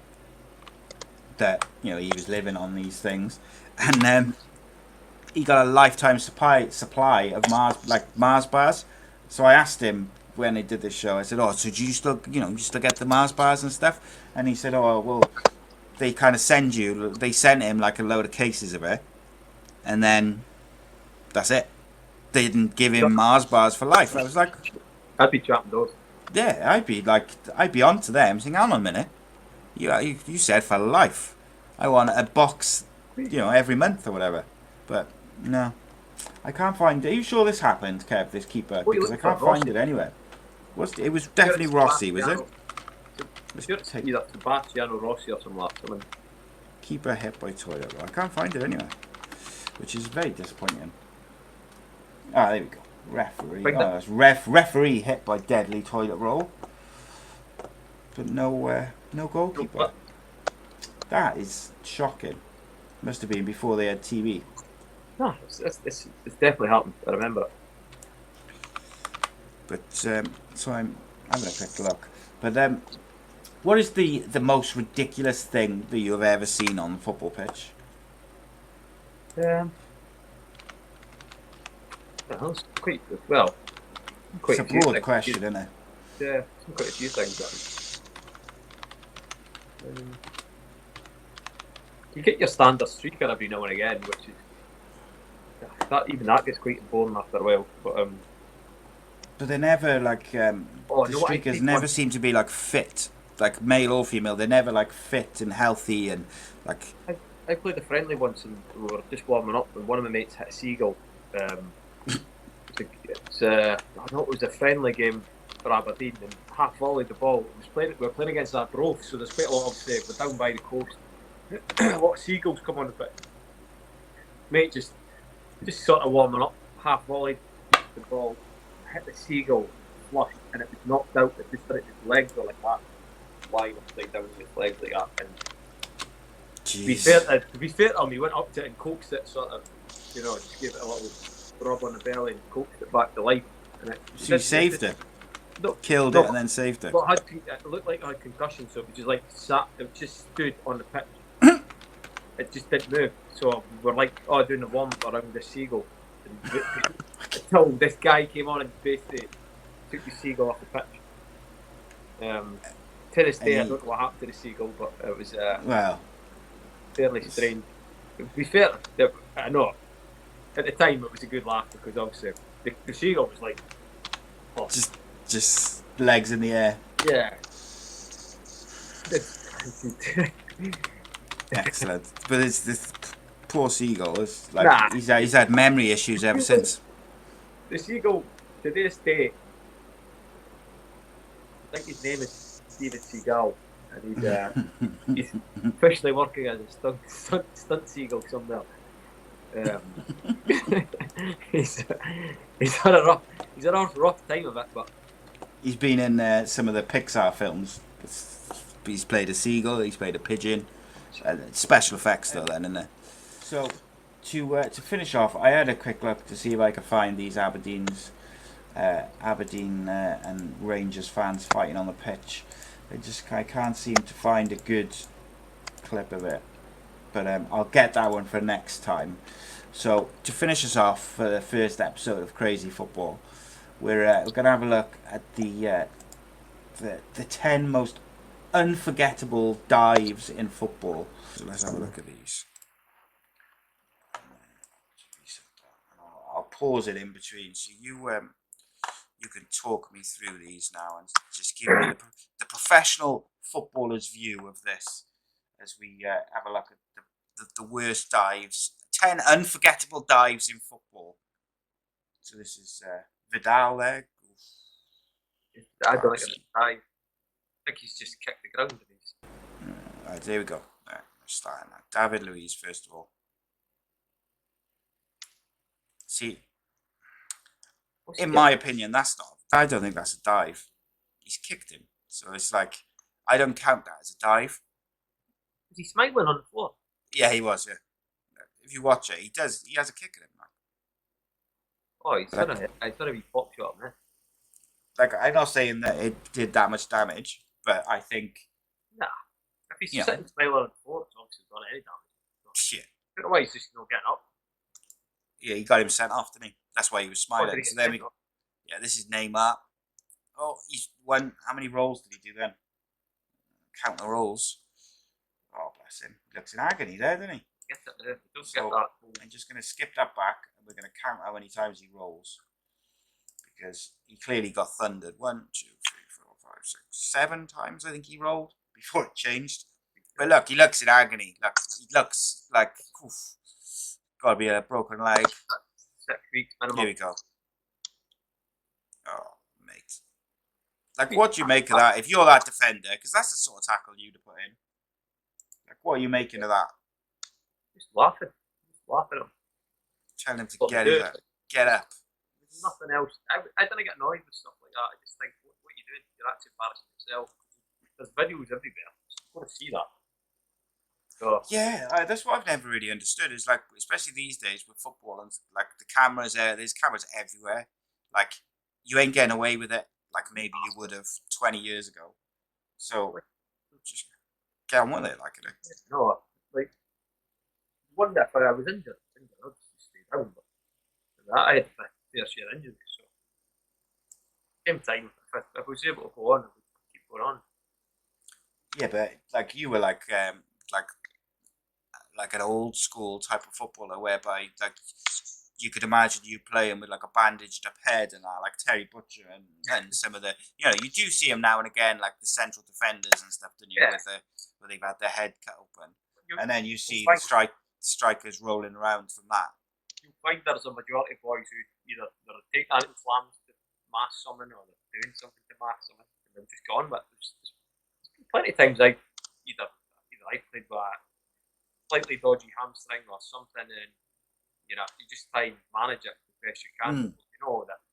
that he was living on these things, and he got a lifetime supply of Mars bars. So I asked him when they did this show, I said, so do you still get the Mars bars and stuff? And he said, well, they kind of sent him like a load of cases of it, and then that's it. They didn't give him Mars bars for life. I was like, I'd be trapping those. Yeah, I'd be on to them saying, hang on a minute. You said for life. I want a box, every month or whatever. But no, I can't find it. Are you sure this happened, Kev, this keeper? Because I can't find it anywhere. It was definitely Rossi, was it? It's either Sebastian or Rossi or something like that. Keeper hit by toilet roll. I can't find it anywhere, which is very disappointing. Ah, there we go. Referee. That's referee hit by deadly toilet roll. But no goalkeeper. That is shocking. Must have been before they had TV. No, it's definitely happened. I remember it. But so I'm having a quick look. But what is the most ridiculous thing that you have ever seen on the football pitch? Um, it's quite well, It's quite a a few broad things. question, isn't it? Yeah, quite a few things. You get your standard streaker every now and again, which is that gets quite boring after a while. But they never Oh the no, I streakers think never one. seem to be like fit, like male or female. They're never like fit and healthy and like. I played a friendly once and we were just warming up, and one of my mates hit a seagull. I know it was a friendly game for Aberdeen, and half volleyed the ball. We were playing against Arbroath, so there's quite a lot of we're down by the coast. A lot of seagulls come on the pitch. Mate just sort of warming up, half volleyed the ball, hit the seagull, flush, and it was knocked out. It just his legs were like that, lying upside down with his legs like that. And Jeez. to be fair to him, he went up to it and coaxed it, sort of, just gave it a little rub on the belly and coaxed it back to life. And So you saved it, no, killed it, and then saved it. But it looked like it had concussion, so it was just like it just stood on the pitch. It just didn't move. So we were like, doing the warm up around the seagull. Until this guy came on and basically took the seagull off the pitch. To this day, I don't know what happened to the seagull, but it was fairly strange. To be fair, I know at the time it was a good laugh because obviously the seagull was like, just legs in the air. Yeah. Excellent. But it's this poor seagull. It's like he's had memory issues ever since. The seagull, to this day, I think his name is Steven Seagal, and he's officially working as a stunt seagull somewhere. He's had a rough time of it, but he's been in some of the Pixar films. He's played a seagull. He's played a pigeon. Special effects though, then, isn't it? So to finish off, I had a quick look to see if I could find these Aberdeen and Rangers fans fighting on the pitch. I can't seem to find a good clip of it, but I'll get that one for next time. So to finish us off for the first episode of Crazy Football, we're going to have a look at the 10 most unforgettable dives in football. So let's have a look at these. I'll pause it in between so you can talk me through these now and just give me the professional footballer's view of this as we have a look at the worst dives. 10 unforgettable dives in football. So this is Vidal there. I don't think it's a dive. I think he's just kicked the ground. Right, there we go. Right, we're starting now. David Luiz, first of all. See, in my opinion, that's not. I don't think that's a dive. He's kicked him, so it's like I don't count that as a dive. Was he smiling on the floor? Yeah, he was. Yeah, if you watch it, he does. He has a kick at him. Man. Oh, he's gonna be pop shot, man. Like I'm not saying that it did that much damage, but I think. Nah, if he's sitting smiling on the floor, it's obviously done any damage. Shit. I don't know why he's just not getting up. Yeah, he got him sent off, didn't he? That's why he was smiling. So then this is Neymar. Oh, he's won. How many rolls did he do then? Count the rolls. Oh, bless him. He looks in agony there, doesn't he? I'm just going to skip that back and we're going to count how many times he rolls. Because he clearly got thundered. 1, 2, 3, 4, 5, 6, 7 times I think he rolled before it changed. But look, he looks in agony. He looks like, oof, gotta be a broken leg. 6 weeks minimum. Here we go. Oh, mate. Like, what do you make of that? If you're that defender, because that's the sort of tackle you'd have put in. Like, what are you making of that? Just laughing at him. Telling him to get up. There's nothing else. I don't get annoyed with stuff like that. I just think, what are you doing? You're actually embarrassing yourself. There's videos everywhere. I want to see that. So Yeah, that's what I've never really understood. Is like, especially these days with football and like the cameras. There's cameras everywhere. Like, you ain't getting away with it like maybe you would have 20 years ago. So just get on with it, like it. no, like one day if I was injured, I'd just stay down. But I had my fair share of injuries. So same time, if I was able to go on, I would keep going on. Yeah, but like you were like an old school type of footballer, whereby like you could imagine you playing with like a bandaged up head and like Terry Butcher and some of the, you do see them now and again, like the central defenders and stuff, don't you, Yeah. where they've had their head cut open, and then you see find- the strikers rolling around from that. You'll find there's a majority of boys who either they're taking out slams to mask someone or they're doing something to mask someone and they've just gone. But there's been plenty of times either I played with a slightly dodgy hamstring or something, and you just try and manage it the best you can. You know that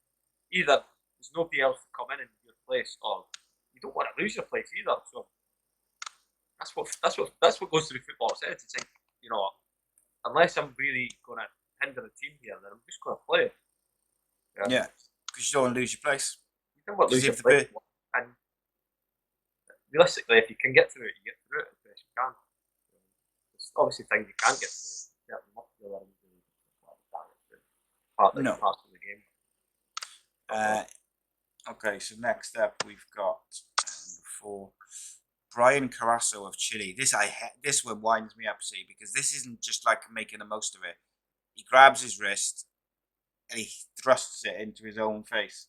either there's nobody else to come in your place, or you don't want to lose your place either. So that's what goes through footballers' heads. It's like, unless I'm really going to hinder the team here, then I'm just going to play. Yeah, because you don't want to lose your place. You don't want to lose your place. And realistically, if you can get through it, you get through it as best you can. There's obviously things you can't get through. Certain muscular injuries, part of the game. Okay, so next up we've got before Brian Carasso of Chile. This one winds me up, see, because this isn't just like making the most of it. He grabs his wrist and he thrusts it into his own face.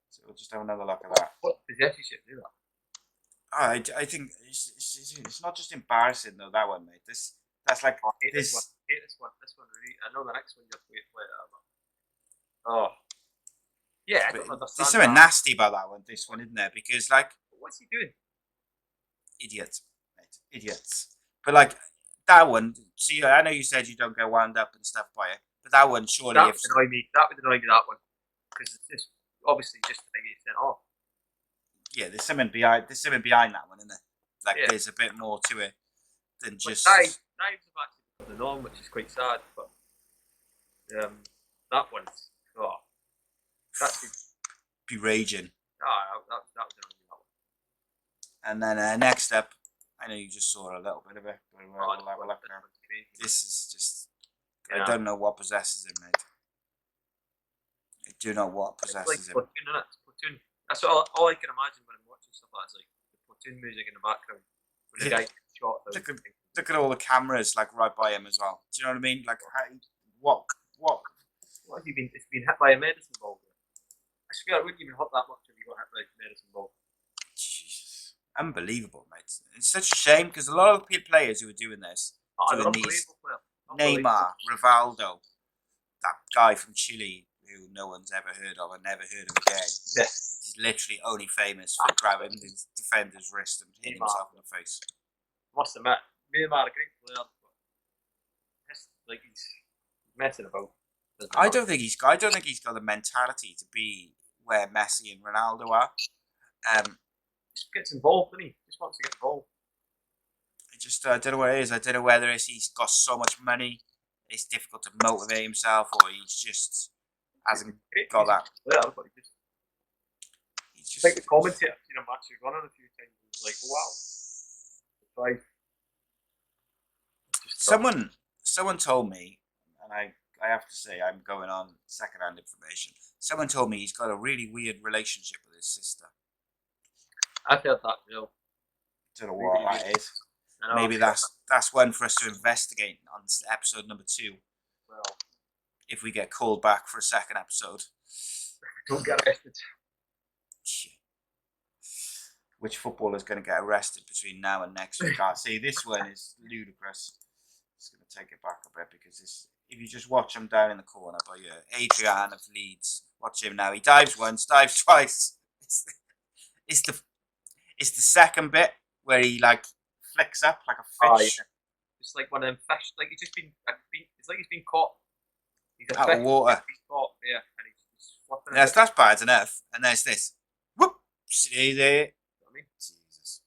So we'll just have another look at that. What possesses you to do that? I think it's not just embarrassing though, that one, mate. That's like I hate this one. This one really. I know the next one you're playing later, but yeah, I don't understand. There's something nasty about that one. This one, isn't there? Because like, what's he doing? Idiots, mate. Idiots. But like that one. See, I know you said you don't get wound up and stuff by it, but that one surely. That would annoy me. That one because it's just obviously just to get sent off. Yeah, there's something behind that one, isn't there? Like there's a bit more to it than just. Knives have actually become the norm, which is quite sad. But that one's that's be raging. That was annoying, that one. And then next up, I know you just saw a little bit of it, but we'll have a look now. This is just. I don't know what possesses him, mate. I do know what possesses him. Platoon. That's all I can imagine when I'm watching stuff like that. Is like the platoon music in the background when the guy gets shot. Look at all the cameras like right by him as well. Do you know what I mean? Like what? What have you been? It's been hit by a medicine ball. I swear it wouldn't even hurt that much if you got hit by a medicine ball. Jesus, unbelievable, mate. It's such a shame because a lot of the players who are doing this, doing these, Neymar, Rivaldo, that guy from Chile who no one's ever heard of and never heard of again. He's literally only famous for grabbing his defender's wrist and hitting himself in the face. Must admit, Neymar, a great player, but like he's messing about. I don't think he's got the mentality to be where Messi and Ronaldo are. Just gets involved, doesn't he? Just wants to get involved. I don't know what it is. I don't know whether he's got so much money, it's difficult to motivate himself, or he's just hasn't got that. Yeah, but he's just like the commentator. I've seen him actually running a few times. He's like, wow. Someone told me, and I have to say I'm going on second-hand information. Someone told me he's got a really weird relationship with his sister. I've heard that, Bill. Don't know what that is. Maybe that's one for us to investigate on episode number 2. Well, if we get called back for a second episode. Don't get arrested. Which footballer's going to get arrested between now and next week? See, this one is ludicrous. Just going to take it back a bit because if you just watch him down in the corner by Adrian of Leeds, watch him now. He dives once, dives twice. It's the second bit where he like flicks up like a fish. Yeah. It's like one of them fish. Like it's like he's been caught. He's a out fish. of water. He's fought, and he's flipping. Yes, that's bad enough. And there's this. Whoop! See there. You know what I mean? Jesus.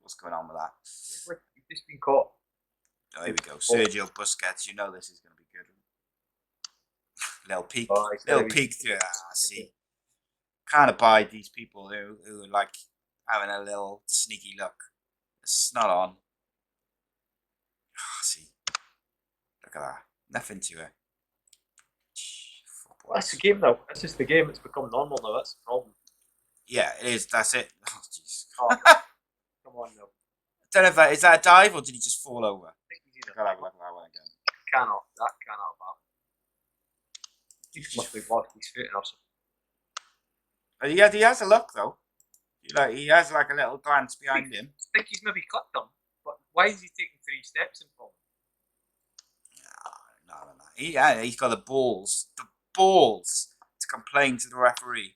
What's going on with that? It's like he's just been caught. Oh, here we go. Sergio Busquets. You know this is going to be good. Little peek. Little peek through. See. Can't abide these people who are like having a little sneaky look. It's not on. Oh, see. Look at that. Nothing to it. Well, that's the game now. That's just the game. It's become normal now. That's the problem. Yeah, it is. That's it. Oh, jeez. Oh, come on now. I don't know if that is that a dive or did he just fall over? I think he's either. Gotta have a look at that one again. That cannot have. He must be lost his foot or something. He has a look though. He has like a little glance behind him. I think he's maybe clipped him, but why is he taking 3 steps and falling? No. He's got the balls to complain to the referee.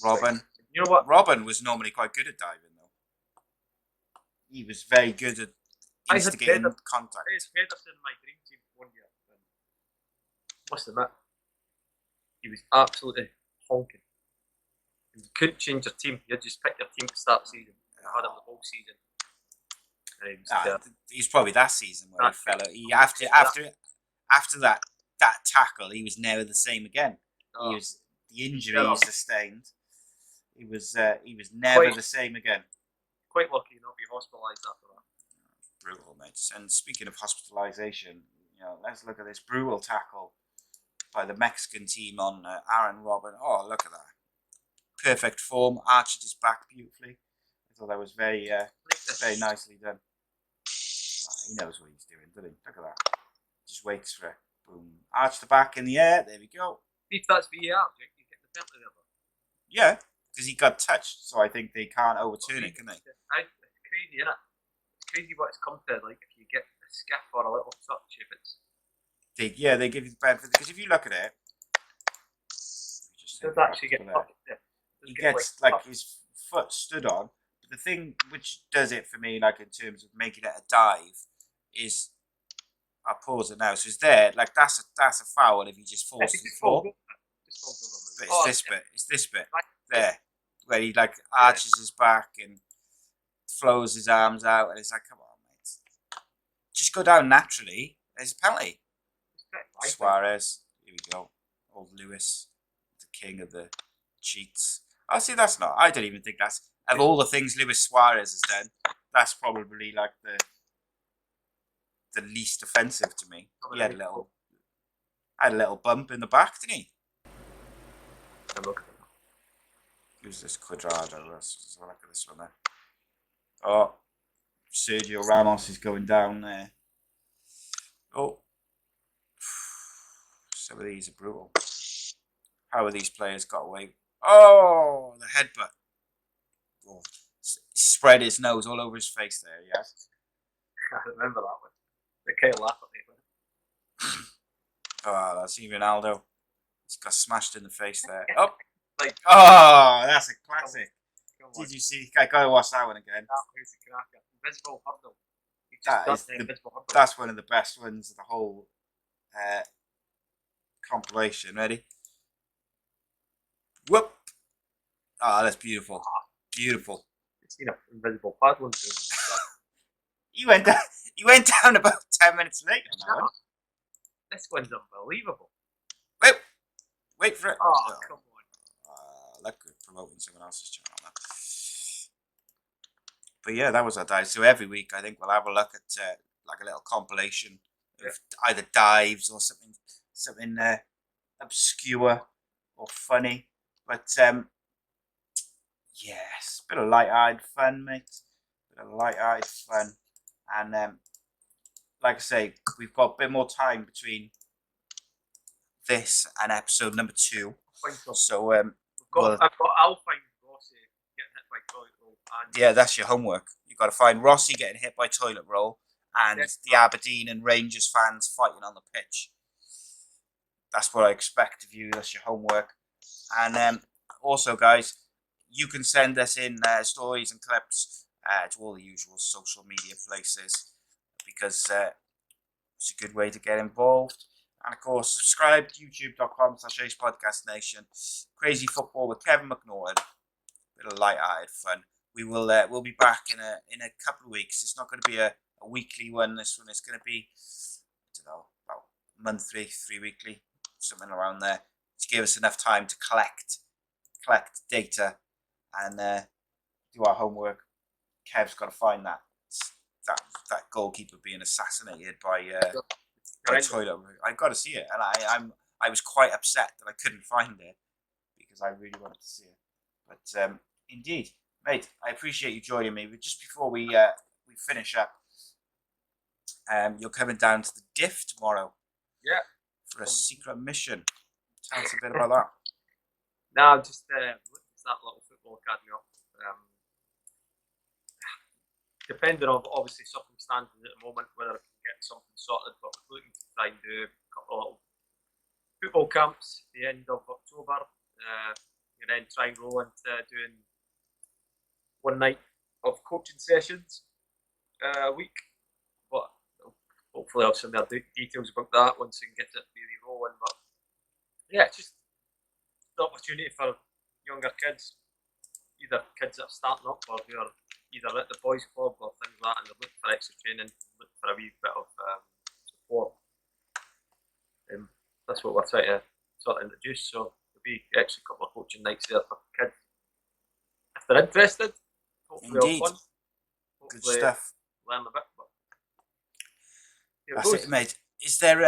Robin. You know what? Robin was normally quite good at diving though. He was very good at instigating contact. I had Pedersen in my dream team one year. Must admit, he was absolutely honking. You couldn't change your team. You just picked your team to start the season. You had him the whole season. He's probably that season where he fell out. After that tackle, he was never the same again. He was the injury he sustained. He was never the same again. Quite lucky not be hospitalised after that. Brutal, mate. And speaking of hospitalisation, let's look at this brutal tackle by the Mexican team on Aaron Robin. Oh, look at that. Perfect form, arched his back beautifully. I thought that was very nicely done. He knows what he's doing, doesn't he? Look at that. Just waits for it. Boom. Arch the back in the air. There we go. If that's VAR, Jake, you get the penalty there. Yeah, because he got touched, so I think they can't overturn it, can they? It's crazy, isn't it? It's crazy what it's come to. Like if you get a skiff or a little touch, if it's. They give you the benefit because if you look at it, does actually get touched. He gets like his foot stood on. But the thing which does it for me, like in terms of making it a dive, is I'll pause it now. So it's there, like that's a foul if he just falls to the floor. But it's this bit there where he like arches his back and throws his arms out, and it's like, come on, mate, just go down naturally. There's a penalty. Suarez, here we go. Old Lewis, the king of the cheats. I see. That's not. I don't even think that's of all the things Luis Suarez has done. That's probably like the least offensive to me. He had a little bump in the back, didn't he? Who's this Quadrado? Let's look at this one there. Oh, Sergio Ramos is going down there. Oh, some of these are brutal. How are these players got away? Oh, the headbutt. Oh, spread his nose all over his face there, yes. I remember that one. The Kyle laughed at me. Oh, that's Ronaldo. He's got smashed in the face there. Oh, oh, that's a classic. Did you see? I gotta watch that one again. That a cracker. Invisible hurdle. That's one of the best ones of the whole compilation. Ready? Whoop! Oh, that's beautiful. Beautiful. Invisible paddling. He went down about 10 minutes later. This one's unbelievable. Wait for it. Oh, come on. Look, promoting someone else's channel. But yeah, that was our dive. So every week, I think we'll have a look at like a little compilation of either dives or something obscure or funny. But yes, bit of light-eyed fun, mate. Bit of light-eyed fun, and like I say, we've got a bit more time between this and episode number 2. So I've got Alpine Rossi getting hit by toilet roll. Yeah, that's your homework. You've got to find Rossi getting hit by toilet roll and the Aberdeen and Rangers fans fighting on the pitch. That's what I expect of you. That's your homework. And also, guys, you can send us in stories and clips to all the usual social media places because it's a good way to get involved. And of course, subscribe to youtube.com/A.C.E Podcast Nation. Crazy football with Kevin McNaughton. Bit of light-hearted fun. we'll be back in a couple of weeks. It's not going to be a weekly one. This one is going to be, I don't know, about monthly, 3 weekly, something around there, to give us enough time to collect data and do our homework. Kev's got to find that goalkeeper being assassinated by toilet. I've got to see it, and I was quite upset that I couldn't find it because I really wanted to see it. But indeed, mate, I appreciate you joining me. But just before we finish up, you're coming down to the Diff tomorrow. Yeah. For a secret mission. Tell us a bit about that. No, just that little football academy up. Depending on obviously circumstances at the moment, whether I can get something sorted, but looking to try and do a couple of little football camps at the end of October, and then try and roll into doing one night of coaching sessions a week. But hopefully I'll send out details about that once I can get it really rolling. But yeah, just the opportunity for younger kids, either kids that are starting up or who are either at the boys' club or things like that, and they're looking for extra training, looking for a wee bit of support. That's what we're trying to sort of introduce. So there'll be extra couple of coaching nights there for kids if they're interested. Hopefully, Indeed. fun. Good stuff. Learn a bit. But that's it, mate. Is there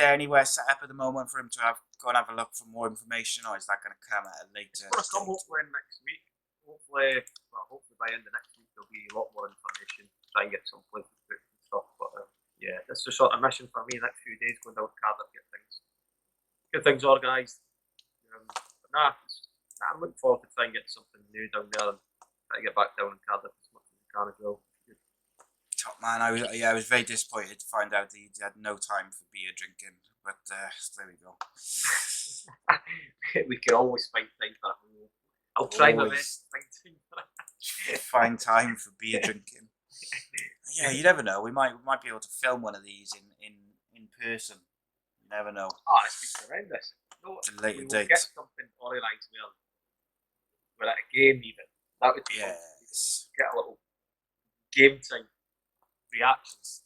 anywhere set up at the moment for him to go and have a look for more information, or is that going to come at a later? It's going to come hopefully next week. Hopefully by the end of next week there'll be a lot more information. Try and get some places booked and stuff. But yeah, that's the sort of mission for me next few days, going down to Cardiff, get things organised. But I'm looking forward to trying to get something new down there and try to get back down in Cardiff as much as we can as well. Top man, I was very disappointed to find out that you had no time for beer drinking, but there we go. We can always find time for it. I'll try my best to find time for it. Find time for beer drinking. Yeah, you never know. We might be able to film one of these in person. You never know. Oh, it's been horrendous. No, it's a later date. Get something organised where at a game even. That would be yes. Get a little game time reactions.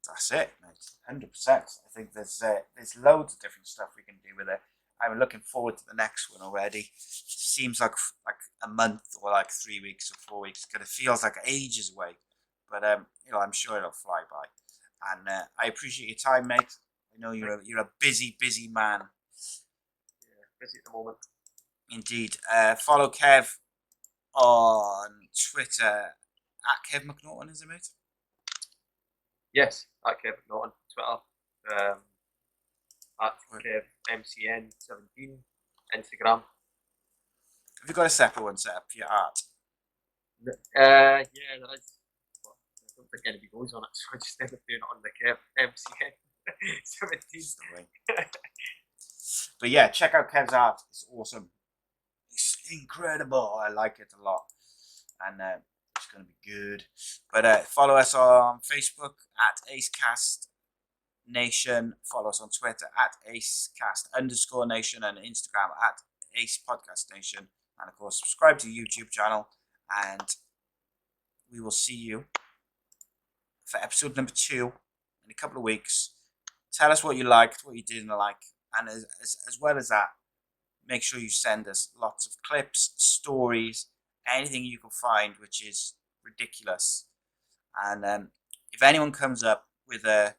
That's it, mate. 100%. I think there's loads of different stuff we can do with it. I'm looking forward to the next one already. Seems like a month or like 3 weeks or 4 weeks. It feels like ages away, but I'm sure it'll fly by. And I appreciate your time, mate. I know you're a busy man. Yeah, busy at the moment. Indeed. Follow Kev on Twitter at Kev McNaughton, is it, mate? Yes, at Kevin McNaughton, Twitter, at KevMCN17, Instagram. Have you got a separate one set up for your art? Yeah, there is. But I don't think anybody goes on it, so I just end up doing it on the KevMCN17. But yeah, check out Kev's art. It's awesome. It's incredible. I like it a lot. And it's going to be good. But follow us on Facebook at AceCast Nation. Follow us on Twitter at AceCast_Nation and Instagram at A.C.E Podcast Nation. And of course, subscribe to the YouTube channel. And we will see you for episode number 2 in a couple of weeks. Tell us what you liked, what you didn't like. And as well as that, make sure you send us lots of clips, stories, anything you can find which is ridiculous. And if anyone comes up with a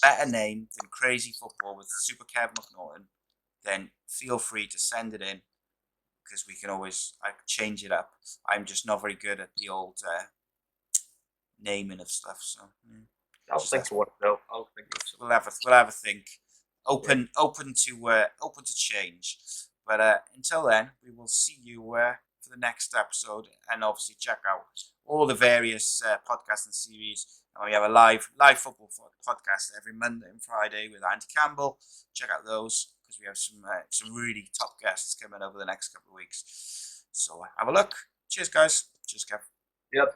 better name than Crazy Football with Super Kev McNaughton, then feel free to send it in, because we can always change it up. I'm just not very good at the old naming of stuff. So I'll think of what though. I'll think of something. We'll have a think. Open to change. But until then, we will see you for the next episode, and obviously check out all the various podcasts and series. And we have a live football podcast every Monday and Friday with Andy Campbell. Check out those, because we have some really top guests coming over the next couple of weeks. So have a look. Cheers, guys. Cheers, Kev. Yep.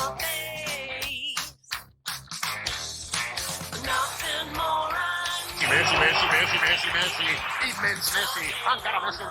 my face. Nothing more I need. Messi. Immens Messi. Ancora Messi.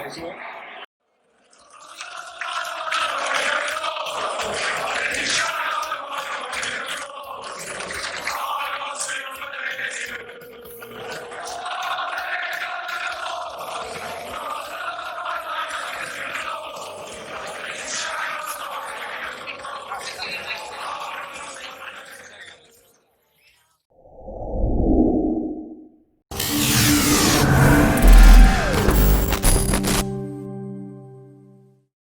Incredibly.